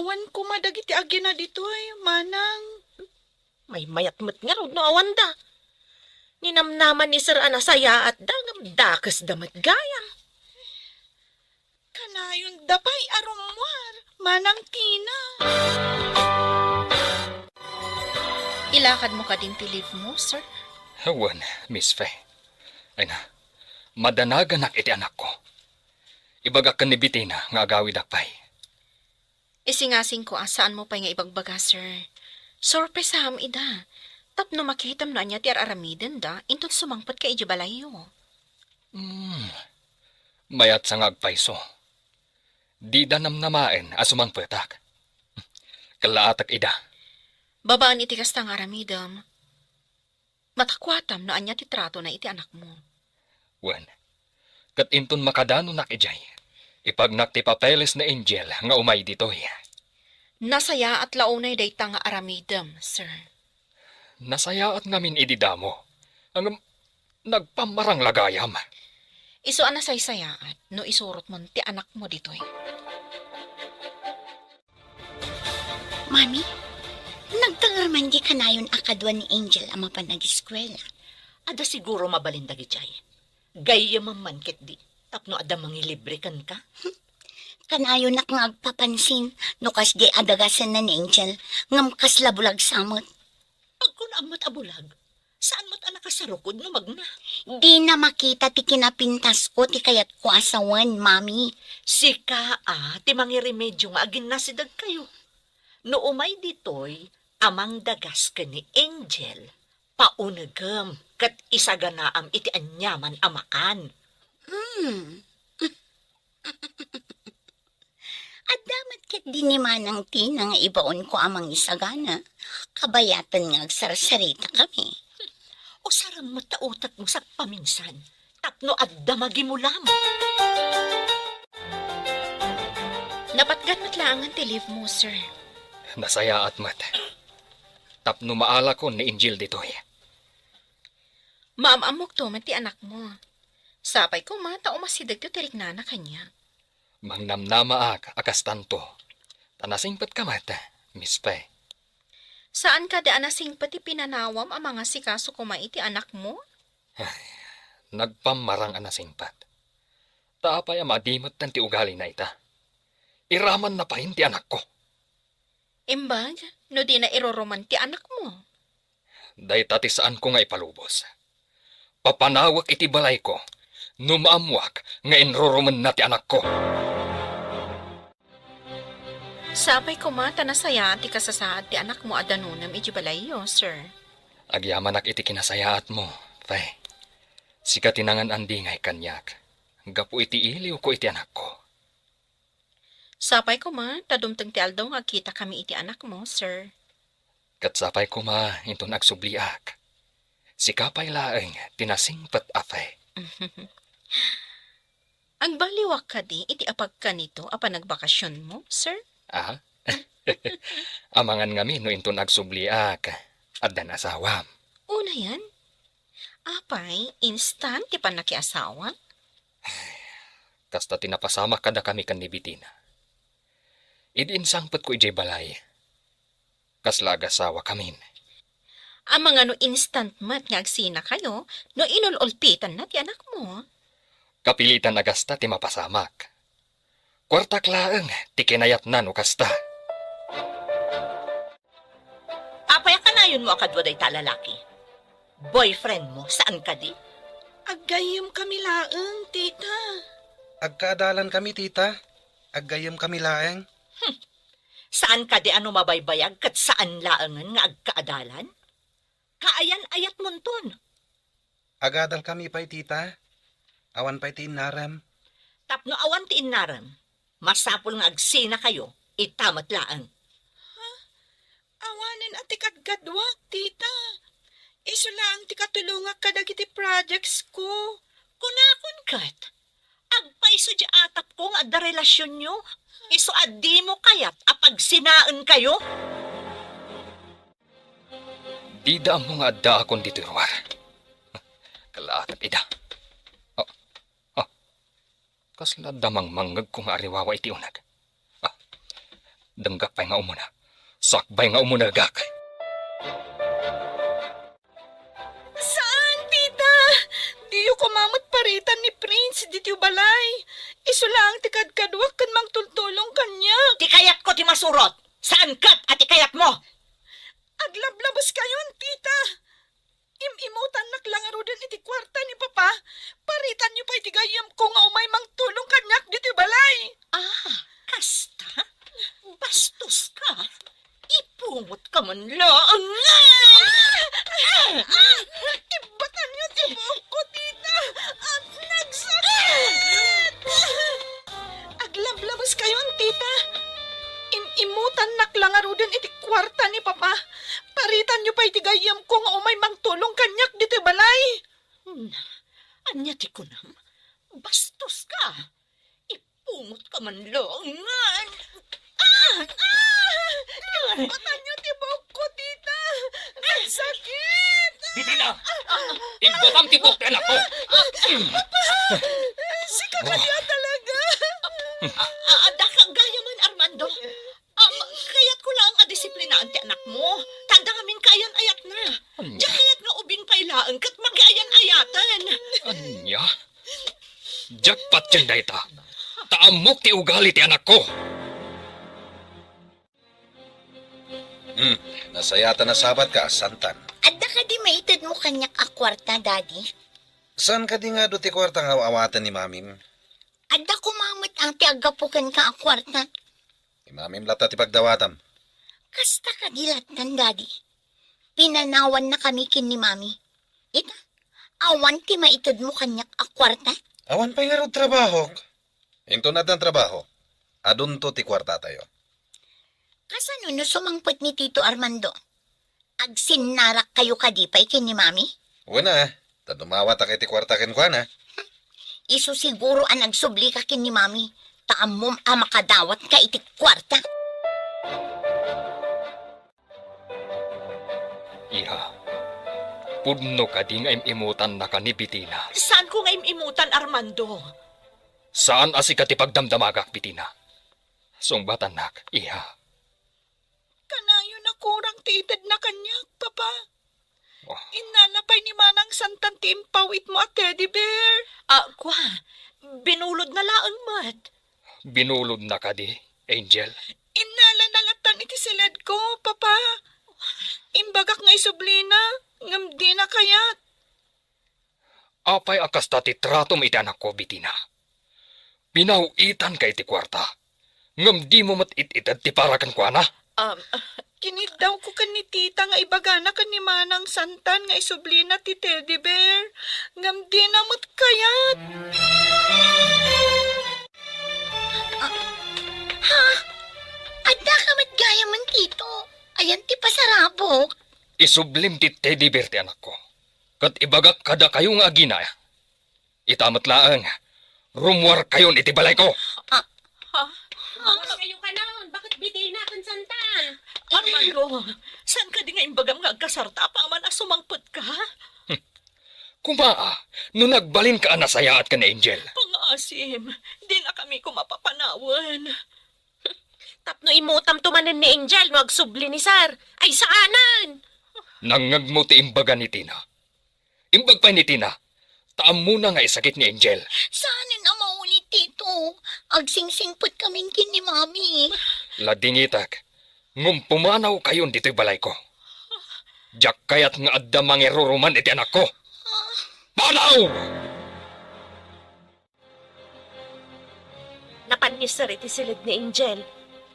Awan ko madag iti agina ditoy, manang. May mayatmat nga rod no awanda. Ninamnaman ni Sir Anasaya at dangam dakas damat gayam. Kanayon dapay arumwar, manang Tina. Ilakad mo ka din ti leave mo, sir. Hawan, Miss Faye. Ay na, madanagan iti anak ko. Ibagak ka ni Bitina nga agawid akpay. Isingasing ko saan mo pa nga ibagbaga, sir. Sorpresam ida. Tapno makitam na niya ti aramiden da, inton sumangpat ka iji balayo. Mayat sa nga agpayso. Di da namnamaen asumangpatak. Kalaatak ida. Babaan iti kastang aramidam. Matakwatam na anya ti trato na iti anak mo. Wen, kat inton makadano nak ijay. Ipagnak ti papeles na Angel nga umay ditoy. Nasaya at launay dayta nga aramidam, sir. Nasaya at ngamin ididamo. Ang nagpamarang lagayam. Iso anasaysayaat no isurot mo ti anak mo ditoy. Mami, nagtangarman di kanayon akadwa ni Angel ang mapanag-eskwela. Ada siguro mabalindag ijay. Gaya mamankit di. Tapno ada mangilibre kan ka. Kanayon nak nga agpapansin, no kas di adagasan na ni Angel, ngam kas labulag samot. Pagkun amot abulag, saan mo't anak kasarukod no magna? Di na makita ti kinapintas ko ti kayat ko asawan, mami. Sika ti mangiremedyo nga agin nasidag kayo. No umay ditoy, amang dagas ka ni Angel, paunagam kat isaganaam iti anyaman amakan. At damat kat di ni Manang Tina nga ibaon ko amang isagana. Kabayatan nga agsarsarita kami. O sarang matautat mo sa paminsan, tapno at damagi mo lam. Napatgan matlaangan ti leave mo, sir. Nasaya at mat. Tapno maala ko ni Angel ditoy. Maamamok to man ti anak mo. Sapay ko mata umasidag to tirik na kanya. Mangnamnamaak akas tanto. Tanasingpat ka mata, Miss Faye. Saan ka daan nasing pati pinanawam ang mga sikaso kumai ti anak mo? Nagpamarang anasingpat. Taapay ang madimot ng ti ugali na ita. Iraman na pa ti anak ko. Imbag, no di na iroroman ti anak mo. Day tati saan ko nga ipalubos. Papanawak iti balay ko. Numaamwak nga inroroman na ti anak ko. Sapay ko mata na saya ti kasasaad ti anak mo adanunam iji balayo, sir. Agyamanak iti kinasayaat mo, Faye. Sika tinangan andingay kanyak. Gapu iti iliw ko iti anak ko. Sapay ko tadumteng ti aldaw nga kita kami iti anak mo, sir. Katsapay ko inton agsubliak. Sikapay laeng tinasingpat a Faye. Ang baliwak ka di iti apag ka nito apan nagbakasyon mo, sir? Ah? Amangan ngami no inton agsubliak. Addan asawam. Una yan. Apay, instant ti pan nakiasawa? Kasta tinapasama kada kami kan ni Bitina. Idinsangpat ko ijay balay. Kasla agasawa kamin. Ang mga no instant mat nga agsina kayo, no inululpitan na ti anak mo. Kapilitan agasta ti mapasamak. Kwartak laeng ti kinayat na no kasta. Apay kanayon mo akadwa day talalaki. Boyfriend mo, saan ka di? Agayam kami laeng, tita. Agkaadalan kami, tita. Aggayam kami laeng. Saan ka di ano mabaybayag kat saan laangan nga agkaadalan? Kaayan-ayat monton. Agadal kami pa'y, tita. Awan pa'y tinaram. Tapno awan ti inaram. Masapul nga agsina kayo, itamat laang. Awanin at ikadgadwa, tita. Iso lang ti katulungak kadagiti projects ko. Kunakon kat. Agpaiso di atap ko nga adda relasyon nyo. Iso addi mo kayat apag sinaan kayo. Di da mo nga adda akong ditiruar. Kalaatap ida. Kasla damang manggag kong ariwawa iti unag. Danggak pa'y nga umuna. Sakbay nga umuna gak. Saan, tita? Di yu kumamot paritan ni Prince di tiyo balay. Iso lang ti kadkadwak kan mang tultulong kanya. Ti kayat ko ti masurot. Saan kat at ti kayat mo? Aglablabas kayon, tita. Imutan naklangaru din iti kwarta ni Papa. Paritan niyo pa iti gayam ko nga umay mang tulong kanyak dito balay. Kasta? Bastos ka? Ipungot ka man lang. Ibatan niyo ti buhok ko, tita. At nagsakit. Aglablabas kayon, tita. Imutan naklangaru din iti kwarta ni Papa. Paritan niyo pa iti gayam ko nga umay mang tulong kanyak dito balay. Anya ti kunam? Bastos ka? Ipungot ka man lang. Ibatan niyo ti buhok ko, tita. Nagsakit. Bitina! Igbatam ti bukti anak ko! Si kakadya talaga. Ada kang gayaman, Armando. Kayat ko lang adisiplinaan ti anak mo. Tanda ngamin kayan-ayat na. Diyan kayat nga ubing pailaan kat mag-ayan-ayatan. Anya? Jackpot yan dayta. Taamok ti ugali ti anak ko. Nasayata na sabat ka, santan. Adda ka di maitid mo kanyak a kwarta, daddy. Saan ka di nga do ti kwarta nga awatan ni mamim? Adda kumamot ang tiagapukan ka a kwarta. Ni mamim lata ti pagdawatam. Kasta ka dilatan, daddy. Pinanawan na kami kin ni mami. Ita, awan ti maitid mo kanyak a kwarta. Awan pa'y nga ro trabaho. Into na ang trabaho. Adun to ti kwarta tayo. Kasano no sumangpot ni Tito Armando? Agsinnarak kayo kadipay kin ni mami? Wala, tadumawat ka ti kwarta ken kwa na. Iso siguro ang nagsubli ka kin ni mami. Taamom a makadawat ka iti kwarta. Iha, pudno ka di nga imimutan na ka ni Bitina. Saan ko nga imimutan, Armando? Saan asi ka ti pagdamdamagak, Bitina? Sungbatan nak, iha. Kanayo na kurang tiitid na kanyak, Papa. Oh. Inalapay ni Manang Santan ti impawit mo at teddy bear. Kwa, binulod na laang mat. Binulod na ka di, Angel. Inalanalatan iti silid ko, Papa. Imbagak nga isublina, ngam di na kayat. Apay akas ti tratom iti anak ko, Bitina. Pinahuitan ka iti kwarta. Ngam di mo mat-it-itad ti parakan kwa na. Kinid daw ko kan ni tita nga ibagana kan ni Manang Santan nga isublina ti teddy bear. Ngam di na mo't kayat. Adda ka matgaya man, Tito. Ayan ti pasarabok. Isublim ti teddy bear ti anak ko. Kat ibagak kada kayo nga agina. Itamat laang. Rumwar kayon iti balay ko. Kayo ka naman, bakit bitin na kang santan? Armando, saan ka di nga imbagam nga agkasarta pa man asumangpot ka? Kumaa, no nagbalin ka anasayaat ka ni Angel. Pangasim, di na kami kumapapanawan. Tapno imutam tumanan ni Angel, no agsubli ni Sar. Ay saanan! Nangagmo ti imbaga ni Tina. Imbag pa ni Tina, taam muna nga isakit ni Angel. Sana na maulit dito. Agsingsingpot kaming kin ni Mami. Ladingitak, ngum pumanaw kayon dito'y balay ko. Diyak kayat nga adda mangiruruman iti anak ko. Panaw! Napan ni Sir iti silid ni Angel.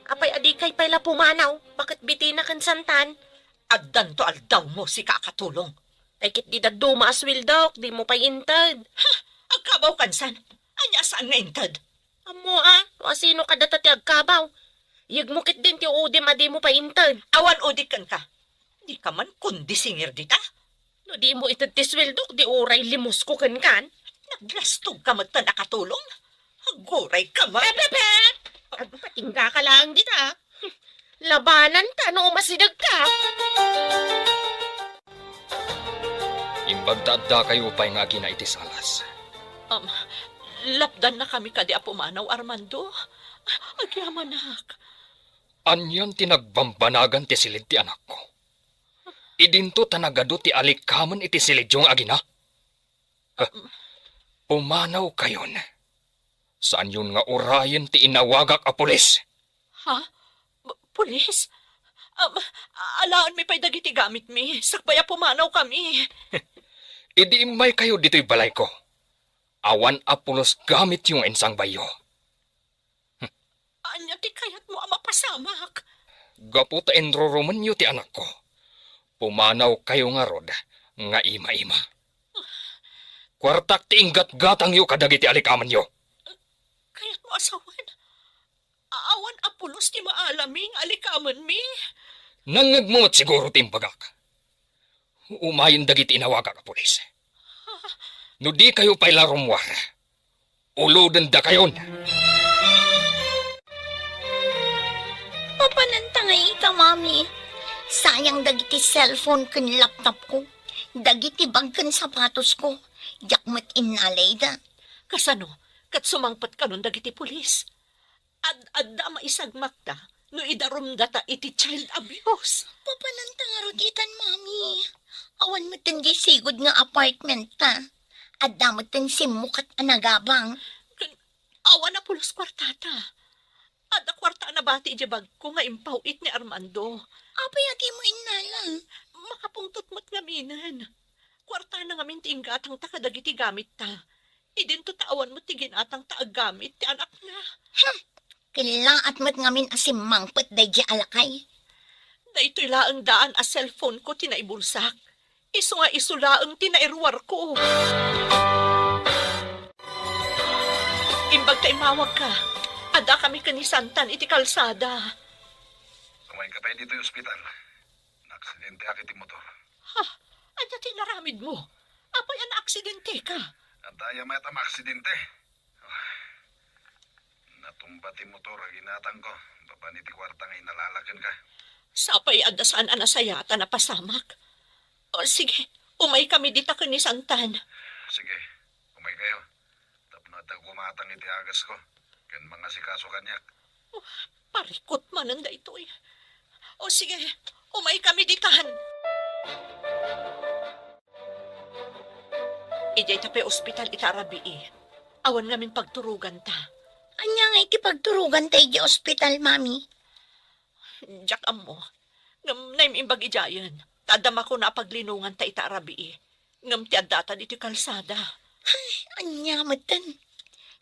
Apay adi kay pala pumanaw, bakit bitina kan santan? Addan to aldaw mo si kakatulong. Ay kit di daduma aswil dok, di mo pa intad. Agkabaw kansan, anya saan nga intad? Amo no asino ka data ti agkabaw. Yagmukit din ti udim adi mo pa intad. Awan udikan ka. Di ka man kundi singir dita. No di mo itad ti swil dok, di oray limos ko kan. Naglastog ka magta nakatulong. Aguray ka man. Pep! Agpatingga ka lang dita. Labanan ka no masidag ka. Imbag taadda kayo upay nga gina iti salas. Lapdan na kami kadi apumanaw, Armando. Agyamanak. Anyan tinagbambanagan ti silid ti anak ko. Idinto tanagado ti alikaman iti silid yung agina. Pumanaw kayon. Saan yun nga orayin ti inawagak a pulis? Ha? Pulis? Alaan mi pa'y dagiti gamit mi. Sakbaya pumanaw kami. Idi imay kayo dito'y balay ko. Awan apulos gamit yung insang bayo. Anya ti kayat mo ang mapasamak. Gaputa enroruman yu ti anak ko. Pumanaw kayo nga rod, nga ima-ima. Kwartak ti inggat-gatang yu kadagiti alikaman yu. Kayat mo asawan. Awan apulos ti maalaming alikaman mi. Nangagmot siguro timbagak. Umayin dagiti inawagak a pulis. No di kayo pa'y larumwar, ulodan da kayon. Papanantangay ita, Mami. Sayang dagiti cellphone kan laptop ko. Dagiti bag kan sapatos ko. Yakmat inalay da. Kasano? Kat sumangpat ka nun dagiti pulis. Adda maisagmak da. No idarum data iti child abuse. Papanantang aruditan, Mami. Awan mo tanggi sigod nga apartment ta. Adda mo tang simukat anagabang. Awan na pulos kwartata. Adda kwarta na bati iti bag ko nga impawit ni Armando. Apay ati mo inalang. Makapungtot mo't ngaminan. Kwarta na ngamin ti inggatang takadagiti gamit ta. Idinto taawan mo ti ginatang taag gamit ti anak na. Kilaat mo't ngamin asimangpet day di alakay. Daytoy laang daan a cellphone ko tinaibulsak. Isu nga isulaang tinairwar ko. Imbag ta imawag ka. Ada kami kanisantan iti kalsada. Kumain ka pa dito yung ospital. Naaksidente akit yung motor. Ha? Anya tinaramid mo? Apay an aksidente ka? At daya may tama aksidente. Natumba ti motor, ginatang ko. Baba ni ti kwartang inalalakan ka. Sapay adasaan anasayata na pasamak. O sige, umay kami dita kanisantan. Sige, umay kayo. Tapno at gumatang iti agas ko. Kan mga sikaso kanyak. Parikot man ang daytoy. O sige, umay kami ditahan. Ijay tape ospital itarabi Awan ngamin pagturugan ta. Anya nga ikipagturugan tayo di ospital, Mami. Jack amo, ngam naim imbag ijayan. Tadama ko na paglinungan ta itarabi Ngam ti adata dito kalsada. Anya matan.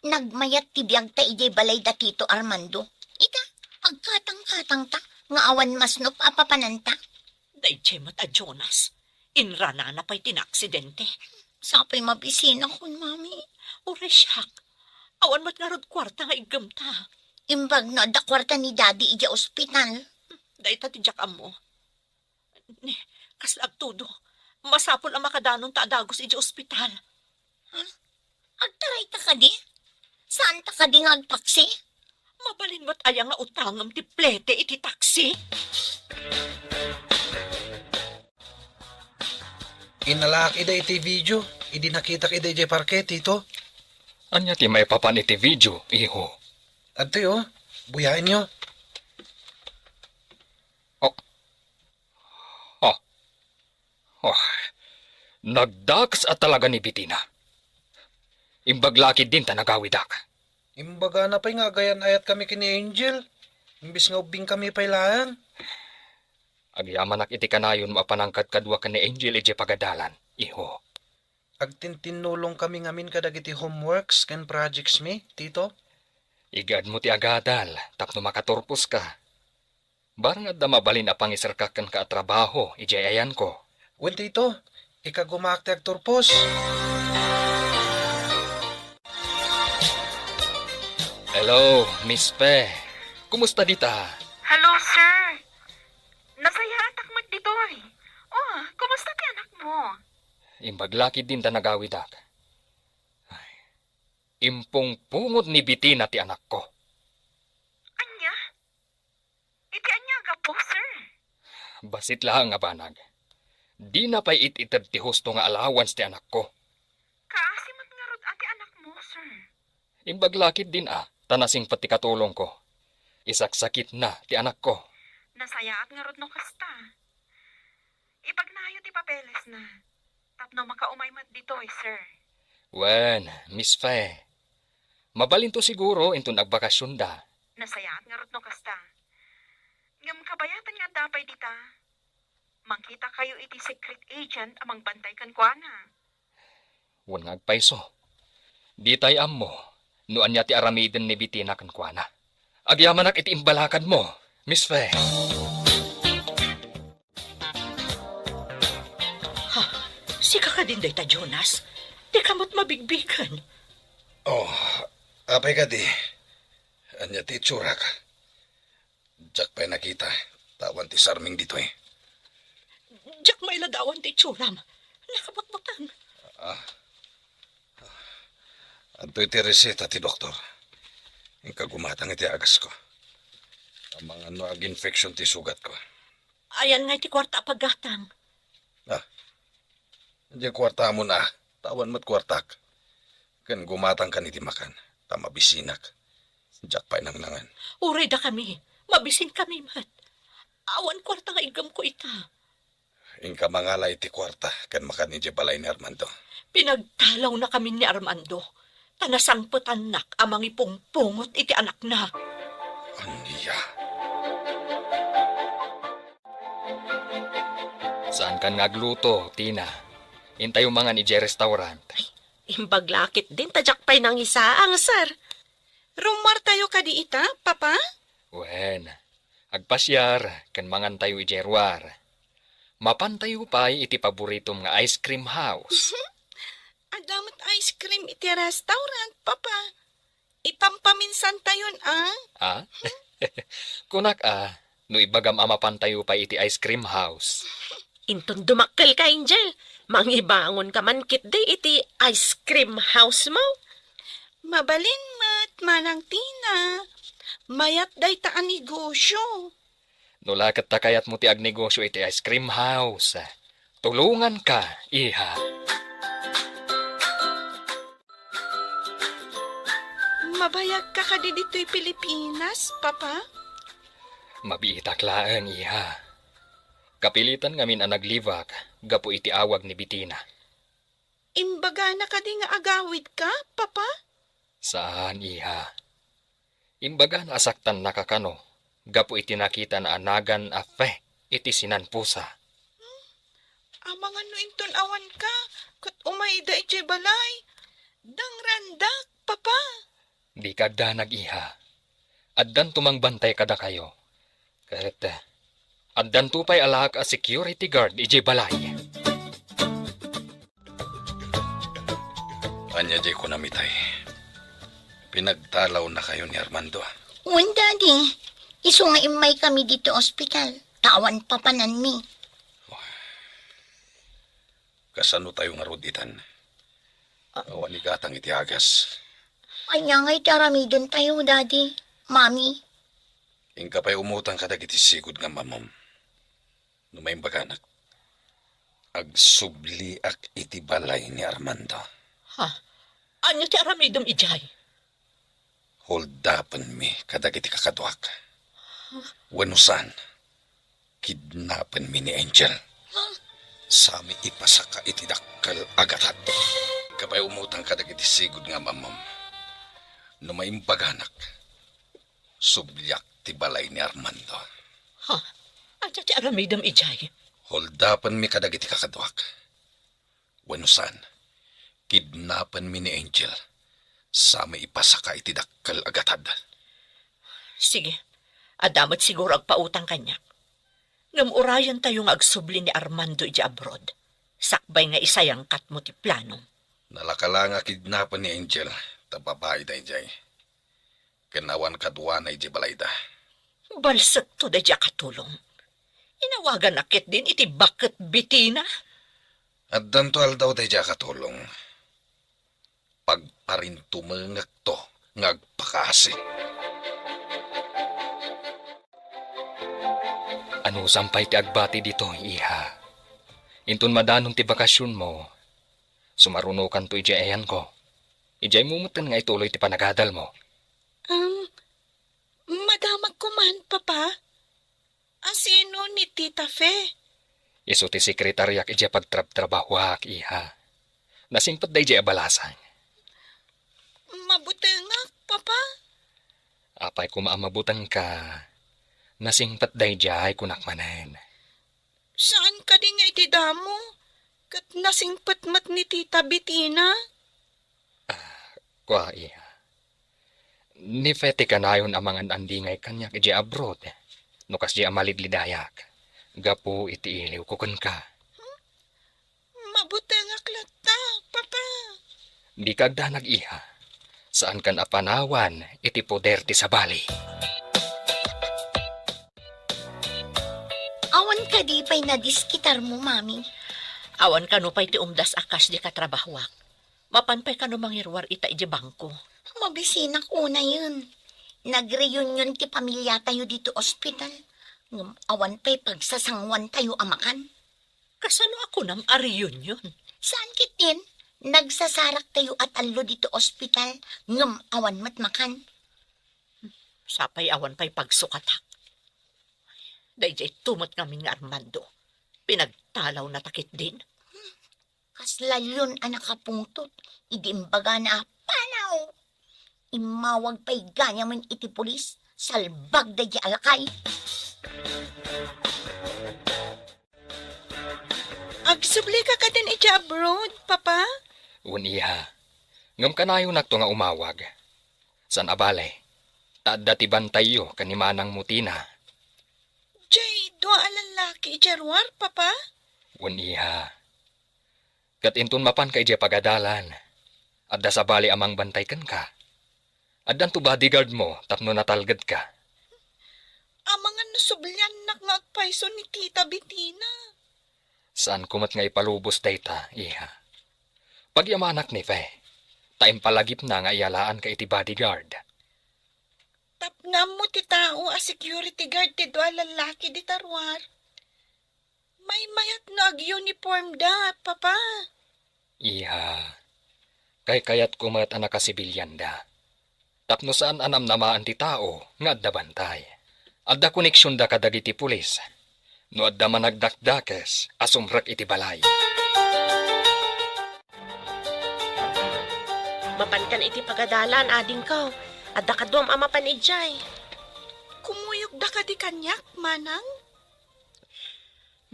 Nagmayat ti biyag ta ijay balay da Tito Armando. Ita, agkatang-katang ta. Nga awan masnop apapananta. Dayjay mat a Jonas. Inrana na pa'y tinaksidente. Sapay mabisina kun, Mami. Ure siyak. Awan mat nga rod kwarta nga igam ta. Imbag no da kwarta ni Daddy ija ospital. Dayta ti Jack amo. Ni, kaslag todo. Masapol ang makadanon ta adagos ija ospital. Agtaray ta ka di? Saan ta ka di nga agpaksi? Mabalin mo't ayang nga utangam ti plete iti taksi. Inalaki da iti video. Hindi nakita kay DJ Parque, tito. Anya ti may papan iti video, iho. Adto yo, buyain nyo. Oh, nagdaks at talaga ni Bitina. Imbaglakid din ta nagawidak. Imbaga na pa'y nga gayan ayat kami kini Angel. Imbis nga ubing kami pailaan. Agyaman iti kanayon mapanangkat kadwa ka ni Angel ije pagadalan, iho. Agtintinulong kami ngamin kadagiti homeworks ken projects mi, tito. Igad mo ti agadal, tapno makaturpos ka. Barang at mabalin na pangisarkakan ka at trabaho, ije ayan ko. Wen tito, ikagumakti ag turpos. Hello, Miss Pe. Kumusta dita? Hello, sir. Nasaya atak ditoy. Oh, kumusta ti anak mo? Imbaglakid din ta nagawidak. Ay, impong pungot ni Bitina ti anak ko. Anya? Iti anya ga po, sir. Basit lang nga banag. Di na pa'y ititad ti husto nga allowance ti anak ko. Kaasimat nga rod ati anak mo, sir. Imbaglakid din tanasing pati katulong ko. Isaksakit na ti anak ko. Nasayaat nga rod no kasta. Ipagnayo ti papeles na. Tapno makaumay mat ditoy, sir. Wen, Miss Fe. Mabalin to siguro into nagbakasyon da. Nasayaat nga rod no kasta. Ngam kabayatan nga dapay dita. Mangkita kayo iti secret agent amang bantay kan kuana. Wen nga agpaiso. Di tay ammo. Nuan niya ti aramiden ni Bitina kan kuana. Agyamanak iti imbalakad mo, Miss Fe. Sika ka din dayta, Jonas. Di kamot mabigbigan. Oh, apay ka di. Anya ti itsura ka. Diyak pa'y nakita. Tawan ti sarming dito eh. Diyak may ladawan ti tsuram. Nakabakbakang. Adto iti reseta ti doktor. Ang kagumatang iti agas ko. Ang mga ag-infection ti sugat ko. Ayan nga ti kwarta paggatang. Diyan kwarta mo na. Tawan mo't kwartak. Kan gumatang ka niti makan. Tamabisinak. Diyak pa'y nangnangan. Uray da kami. Mabisin kami, mat. Awan kwarta nga igam ko ita. Ingka mangalay ti kwarta. Kan makan ni balay ni Armando. Pinagtalaw na kami ni Armando. Tanasangputan nak amang ipungpungot iti anak na. Aniya. Saan kan ngagluto, Tina? Intay mga ni J restaurant. Imbaglakit din, tadyak pa'y nang isaang, sir. Rumar tayo ka di ita, papa? Wen, agpasyar, kan mangan tayo ijerwar. Mapantayo pa'y iti paboritom nga ice cream house. Adamot ice cream iti restaurant, papa. Ipampaminsan tayon, Kunak no ibagam mapantayo pa iti ice cream house. Inton dumakkel ka, Angel. Mangibangon ka man kit day iti ice cream house mo. Mabalin mat, manang Tina. Mayat day ta ang negosyo. Nulakat ta kayat mo ti agnegosyo iti ice cream house. Tulungan ka, iha. Mabayag ka ka di dito'y Pilipinas, papa? Mabiitaklaan, iha. Kapilitan ngamin ang naglivak, gapo iti awag ni Bitina. Imbaga na ka di nga agawid ka, papa? Saan, iha? Imbaga na asaktan nakakano, gapo iti nakita na anagan a fe, iti sinanpusa. Amang ano inton awan ka, kat umayda iti balay. Dang randak, papa. Di kagdanag, iha. Addan tumangbantay kada kayo. Kat, addan tupay alak a security guard iti balay. Anya di ko namitay. Pinagtalaw na kayo ni Armando. Wan, daddy. Iso nga imay kami dito ospital. Tawan papanan mi. Kasano tayo nga roditan? Awan ni gatang iti agas. Anya nga'y taramidon tayo, daddy. Mami. Ingka pa'y umutang kadag iti sigod nga mamom. Numayang baganak. Agsubli ak iti balay ni Armando. Ha? Anyo ti aramidom ijay? Holdapan mi kadagiti kakaduak. Wanusan, kidnapan mi ni Angel. Sami ipasaka iti dakkel agatat. Kabay umutang kadagiti sigud nga mamam. No maimbaganak, sublyak ti balay ni Armando. Ha? Anyo ti aramidom ijay? Holdapan mi kadagiti kakaduak. Wanusan, kidnapan mi ni Angel. Sami ipasaka iti dakkel agatad. Sige, adamat siguro agpautang kanya. Ngamurayan tayo nga agsubli ni Armando iti abroad. Sakbay nga isayang kat mo ti plano. Nalakala nga kidnapan ni Angel. Tababay da ijay. Kanawan kadwa na iti balayda. Balsat to da diya katulong. Inawagan akit din iti bakit bitina. At dantual daw da ijay katulong. Pagparintumangak to ngagpakasi. Ano sampay ti agbati dito, iha? Intun madanong ti bakasyon mo, sumarunukan to ijayan ko. Ijay mumutan nga ituloy ti panagadal mo. Madamag ko man, Papa. Asino ni Tita Fe? Iso ti sekretaryak ijay pagtrab-trabahwak, iha. Nasingpat da ijay abalasang. Mabuti nga, Papa. Apay kumaamabutan ka, nasingpat da ijay kunakmanen. Saan ka di nga itidamo? Kat nasingpat mat ni Tita Bettina? Kwa, iha. Ni Fete kanayon amangan andingay kanyak ijay abroad. Nukas di amalidlidayak. Gapo iti iliw kukan ka. Mabuti nga klata, Papa. Di kagda nag-iha. Saan kan apanawan iti poder ti sabali. Awan ka di pa'y nadiskitar mo, Mami. Awan ka no pa'y ti umdas akas di katrabahwak. Mapanpay ka no mangirwar ita iti bangko. Mabisinak una yun. Nag-reunion ti pamilya tayo dito ospital. Ngam awan pa'y pagsasangwan tayo amakan. Kasano ako nam ariyon yun? Saan kitin? Nagsasarak tayo at allo dito ospital. Ngam awan matmakan. Sapay awan pa'y pagsukatak. Dayjay tumot kami nga Armando. Pinagtalaw na takit din. Kaslalyon anak kapungtot. Idimbaga na panaw. Imawag pa'y ganyaman iti pulis. Salbag da di alakay. Agsubli ka ka din iti abroad, Papa? Uniha. Ngam kanayo nakto nga umawag. San abalay? Taadda ti bantayo kanimanang mutina. Jay, dua alalaki ijarwar, Papa? Uniha. Kat intun mapan ka ije pagadalan. Adda sa bali amang bantay kan ka. Addan to bodyguard mo tapno natalgad ka. Amangan nasublyan nak ngagpaiso ni Tita Bettina. Saan kumat nga ipalubos dayta, iha? Pagyamanak ni Fe, taim palagip na nga iyalaan ka iti bodyguard. Tapnam mo ti tao a security guard ti dua lalaki di tarwar. May mayat na ag-uniform da, Papa. Iha, kayat kumat anak kasibilyan da. Tapno saan anam namaan ti tao nga adda bantay. Adda koneksyon da kadagiti pulis. No adda managdakdakes asumrak iti balay. Mapankan iti pagadalan, ading ko. Adda kadwam ama panijay. Kumuyog da ka di kanyak, Manang?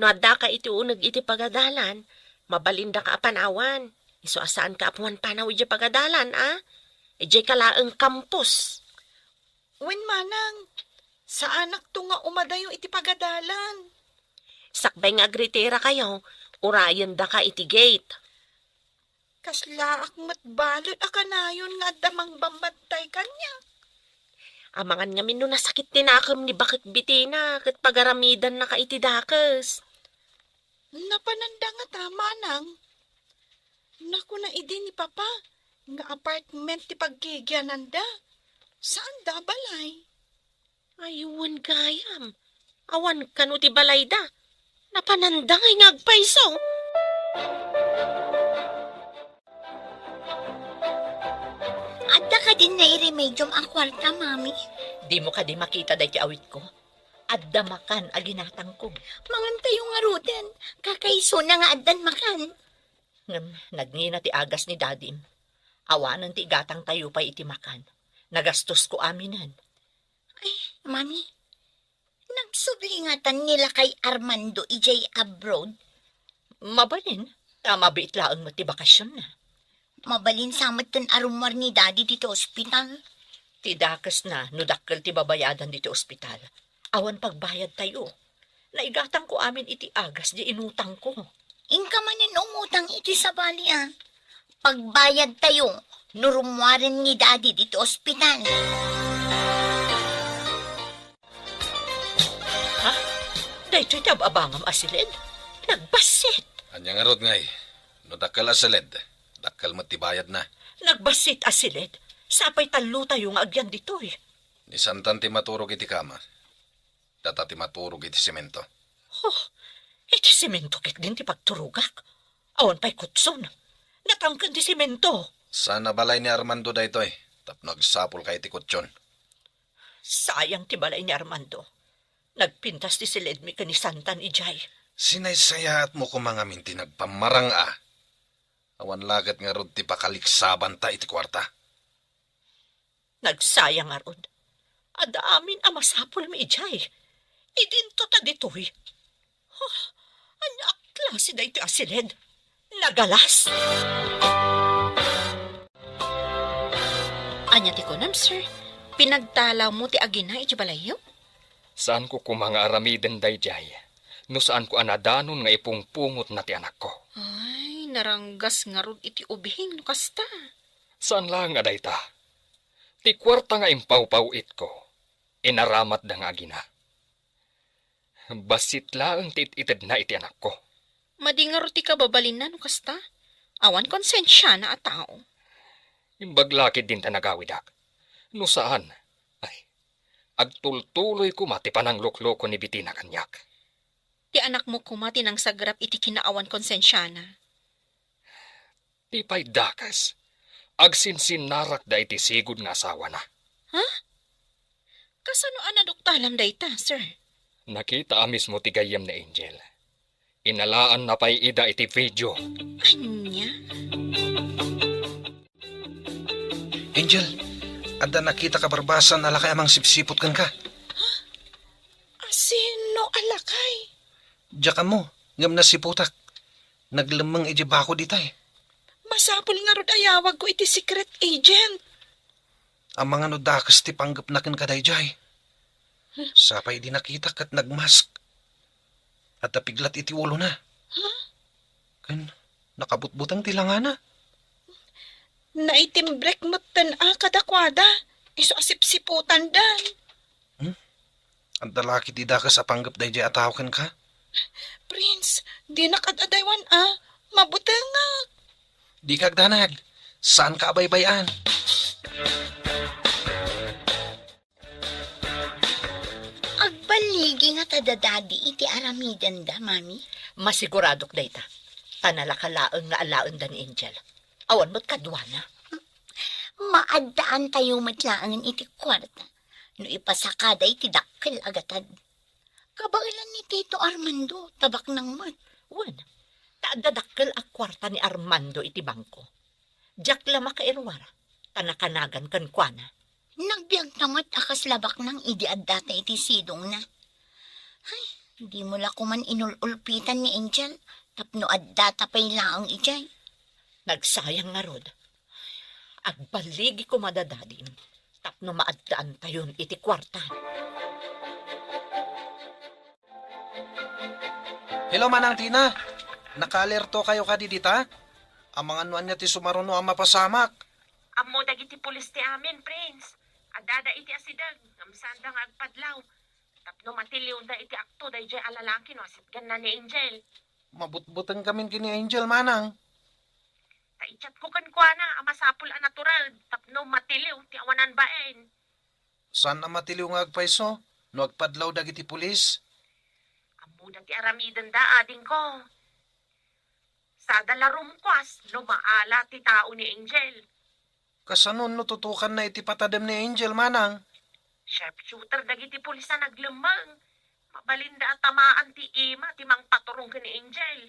No adda ka iti unag iti pagadalan, mabalinda ka apanawan. Iso asaan ka apuan panaw iti pagadalan, ah? Ijay kalaang kampus. Wen, Manang, sa anak to nga umadayo iti pagadalan. Sakbay nga agritera kayo, urayan da ka iti gate. Kasla ak matbalot akanayon nga damang bambatay kanya. Amangan nga no nasakit tinakam ni Bakit Bettina kat pagaramidan na ka iti dakas. Napananda nga tama nang. Naku na idi ni Papa, nga apartment ti pagkigyanan da. Saan da balay? Ayuan gayam. Awan kanu ti balay da. Napananda ngay ngagpaiso. Adda ka din na i-remedium ang kwarta, mami. Di mo ka di makita dahi ti awit ko. Adda makan aginatang ko. Mangan tayo nga ruden. Kakaiso na nga addan makan. Ngam, nagngina ti agas ni dadim. Awanan ti gatang tayo pa iti makan. Nagastos ko aminan. Ay, mami. Nagsubingatan nila kay Armando ijay abroad. Mabalin, tama ba itlaang mo ti bakasyon na? Mabalin samot ton arumar ni daddy dito ospital. Ti dakas na, nudakkel ti babayadan dito ospital. Awan pagbayad tayo. Naigatang ko amin iti agas di inutang ko. Ingka manin umutang iti sa bali ah. Pagbayad tayo, nurumwaran ni daddy dito ospital. Ha? Dahito tababangam asilid? Nagbasit. Anyang arod ngay. No dakkel asaled. Dakkel mo tibayad na. Nagbasit asilid. Sapay talo tayo nga agyan dito eh. Ni santan ti maturog iti kama. Data ti maturog iti semento. Oh, iti simento kit din ti pagturugak. Awan pa'y kutson. Natangkan ti simento. Sana balay ni Armando da ito eh. Tapno agsapol kay ti kutsyon. Sayang ti balay ni Armando. Nagpintas ti siledmi ka ni Santan ijay. Sinaysayaat mo kumangamin ti nagpamarang Awan lagat nga rod ti pakaliksaban ta iti kwarta. Nagsayang arod. Ada amin amasapol mi ijay. Idinto ta ditoy. Oh, anak klase da ito asilid. Nagalas. Anya ti kunam, sir. Pinagtalaw mo ti agina iti balayo? Saan ko kumanga aramiden dayjay? No saan ko anadanon nga ipungpungot na ti anak ko? Ay, naranggas nga rod iti ubihing no kasta. Saan lang nga dayta? Ti kwarta nga impaw-pawit ko. Inaramat da nga agina. Basit laang tit-ited na iti anak ko. Madingar ti kababalin na no kasta. Awan konsensya na a tao. Imbaglakid din ta nagawidak. No saan? Ay, agtultuloy ko mati panang lukloko ni Bitina kanyak. Ti anak mo kumati ng sagrap iti kinaawan konsensya na. Ti pa'y dakas. Agsinsinarak da iti sigud nga asawa na. Ha? Kasano anaduktalam dayta, sir? Nakita amis mo ti gayam ni Angel. Inalaan na pa'y ida iti video. Anya? Angel, ada nakita ka barbasan alakay amang sipsipot kan ka. Sino alakay? Diya ka mo, ngam na siputak. Naglamang iji bako ditay. Masapol nga rod ayawag ko iti secret agent. Ang mga nudakas ti panggap na kan kadayjay. Sapay di nakita kat nagmask. At napiglat iti ulo na. Kan, nakabutbutang tilangana. Naitimbrek mo kadakwada. Iso asip-siputan dan. Ang dalaki ti dakas sa panggap dayjay atawakan ka. Prince, di nakadadaywan Mabuti nga. Di kagdanag. Saan ka abaybayan? Agbaligi nga tadadadi iti aramidan da, mami. Masiguradok dayta. Tanalakalaang nga alaon da ni Angel. Awan mo't kadwana. Maadaan tayo matlaangan iti kwarta. No ipasakada iti dakkel agatad. Kabailan ni Tito Armando, tabak ng mat. Wan, taadadakkel ak kwarta ni Armando iti bangko. Diyak lama ka irwara, tanakanagan kan kuana. Nagbiag tamat akas labak ng idiadata iti sidong na. Ay, di mo la kuman inululpitan ni Angel, tapno addata pa'y laang ijay. Nagsayang nga rod. Agbaligi ko madadadim, tapno maadtaan tayon iti kwarta. Hello, Manang Tina. Nakalerto kayo kadidita? Ang mga nuan niya ti sumaruno ang mapasamak. Amo dagiti pulis ti amin, Prince. Adada iti asidag, ngamsanda nga agpadlaw. Tapno matiliw da iti akto dayjay alalaki no asitgan na ni Angel. Mabutbutan kami kini Angel, Manang. Taichat ko kan kuana, amasapul a natural. Tapno matiliw ti awanan baen. Saan na matiliw nga agpaiso? No agpadlaw dagiti pulis? Amo dagiti aramidan da ading ko. Sa dalarum kwas, no maala ti tao ni Angel. Kasanon no tutukan na iti patadem ni Angel, manang. Sharpshooter dagiti pulis na naglemang. Mabalinda at tamaan ti ima, ti mang paturong ka ni Angel.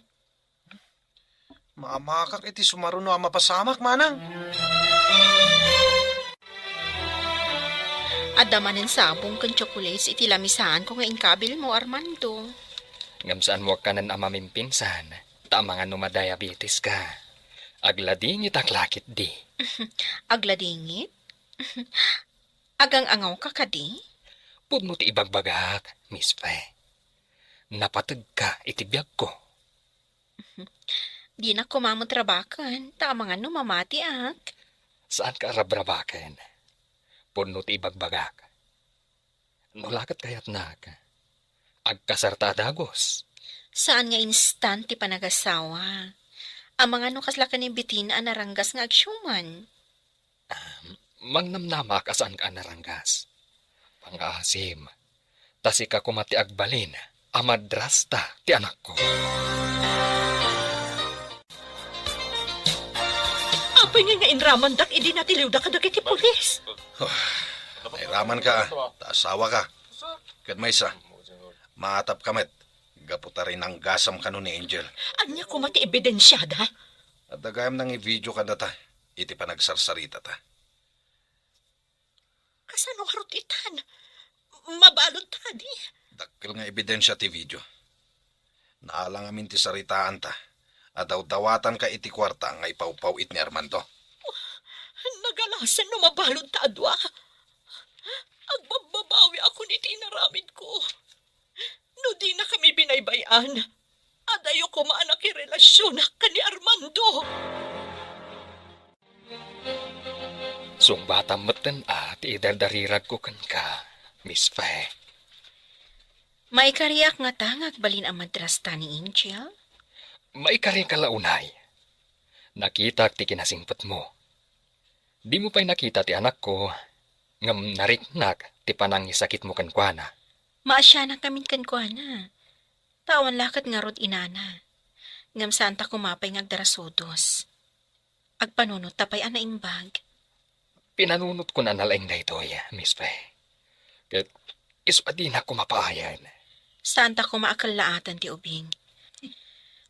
Maamakak iti sumaruno ang mapasamak, manang. Adamanin sabong kan chocolates iti lamisan ko nga inkabil mo, Armando. Ngam saan mo kanan ang mamimpinsan. Tama nga numadiabetes ka. Aglading itaklakit di. Agladingit? Agang angaw ka kadi? Pudno ti ibagbagak, Miss Fe. Napatag ka iti biyag ko. Di na ko mamutrabakan. Tama nga numamati ak. Saan ka rabrabaken? Pudno ti ibagbagak. Nulakat kayat nak. Agkasarta dagos. Saan nga instant ti panagasawa? Ang mga nukaslakan ni bitin ang naranggas nga agsyuman. Mangnamnama ka saan ka naranggas. Pangasim. Tasi ka kumati agbalin. Amadrasta ti anak ko. Apay nga inraman dak, idi natiliw da ka dagiti pulis. Ay raman ka, taasawa ka. Kadmaysa, maatap kamet. Gaputa rin ang gasam kano ni Angel. Anya kumati ebidensyada. At dagayam nang i-video ka data. Iti panagsarsarita ta. Kasanong harot itan? Mabalot tadi. Dakil nga ebidensya ti video. Naalang amin ti saritaan ta. At daw-dawatan ka iti kwarta nga ipawpaw it ni Armando. Nagalasan no mabalot ta adwa. Agbababawi ako ni tinaramid ko. No di na kami binaybayan. Adayo ko maanak relasyon ka ni Armando. Sungbata meten at idardarirag ko kan ka, Miss Fe. May kariyak nga tangag balin ang madrasta ni Angel? May karing kalaunay. Nakita ti kinasingpet mo. Di mo pa'y nakita ti anak ko, ngam nariknak ti panangisakit mo kankwana. Maasya na kami kankwana. Tawan lakat nga rod inana. Ngam santa kumapay ngagdarasudos. Agpanunot tapay ana imbag. Pinanunot ko na nalaing na ito, Miss Fe. Kat iswadi na kumapaayan. Santa ko maakalaatan ti ubing.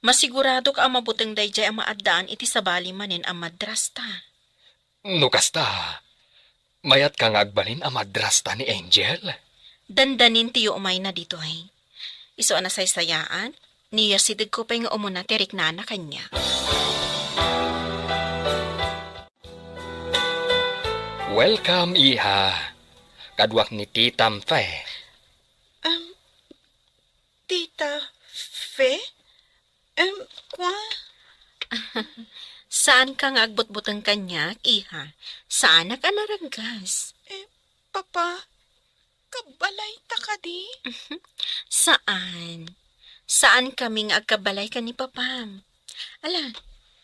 Masigurado ka ang mabutang dayjay ang maadaan iti sabali manin ang madrasta. Nukasta, mayat ka nga agbalin ang madrasta ni Angel. Dandanin tiyo umay na dito ay. Iso na saysayaan, niya sidig ko pa yung umuna tirik na kanya. Welcome, Iha. Kadwak ni Titam Fe. Tita Fe? Kwa? Saan ka nga agbutbutang kanya, Iha? Saan ka naranggas? Papa, kabalay ta ka di? Saan? Saan kaming agkabalay ka ni Papam? Ala,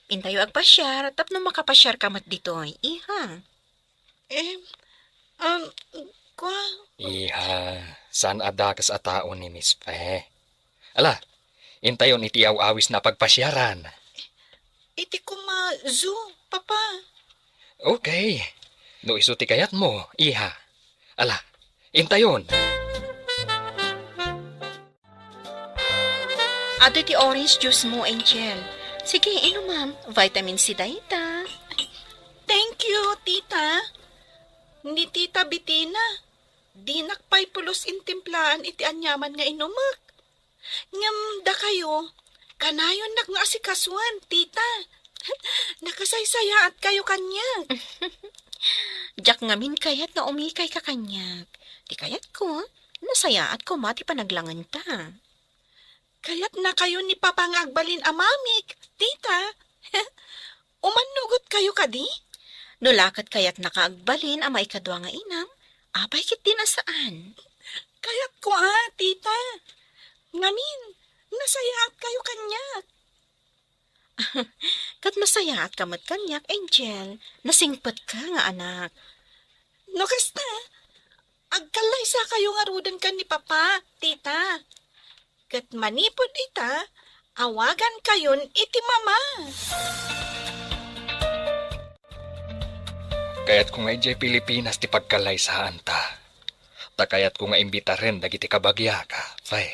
intayo agpasyar, tapno makapasyar kamat ditoy, Iha. Kwa? Iha, saan adakas a tao ni Miss Fe? Ala, intayon iti awis na pagpasyaran. Iti kuma zoo, Papa. Okay, no isuti kayat mo, Iha. Ala, intayon. Ato ti orange juice mo, Angel. Sige, inom, vitamin C dayta. Thank you, tita. Ni tita Bitina. Di nakpay pulos intimplaan iti anyaman nga inumak. Ngam da kayo, kanayon nak nga asikasuan, tita. Nakasaysayaat kayo kanya. Jak ngamin kayat nga umikay ka kanyak. Di kayat ko, nasayaat ko mati panaglangan ta. Kayat na kayo ni Papa nga agbalin amamik, tita. Umanugot kayo kadi? Nulakat kayat nakaagbalin ang maikadwa nga inam, apay kit din asaan. Kayat ko tita. Ngamin, nasayaat kayo kanyak. Kat masayaat ka mat kanyak, Angel. Nasingpat ka nga anak. No kasta, agkalay sa kayo nga rudan ka ni Papa, tita. Kat manipod ita, Awagan kayon iti mama. Kaya't kung nga ijay Pilipinas ti pagkalaysaan ta. Takayat ko nga imbita rin dagiti kabagya ka, Fay.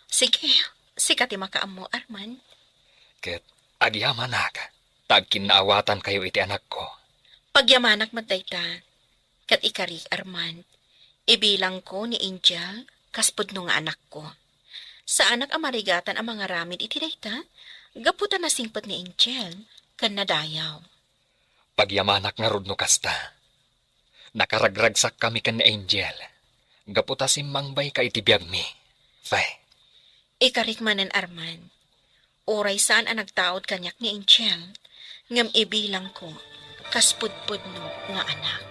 Sige, sikat makaam mo, Arman. Ket agyamanak, tag kinaawatan kayo iti anak ko. Pagyamanak matayta, kat ikari, Arman. Ibilang ko ni Angel, kaspudno nga anak ko. Sa anak amarigatan ang mga ramid iti dayta, gaputan na singpot ni Angel, kan nadayaw. Pagyamanak nga rudno kasta. Nakaragragsak kami kan ni Angel. Gaputa simangbay ka iti biyag mi. Fay. Ikarik manen, Arman. Oray saan ang nagtaod kanyak ni Angel, ngam ibilang ko, kaspudpud no nga anak.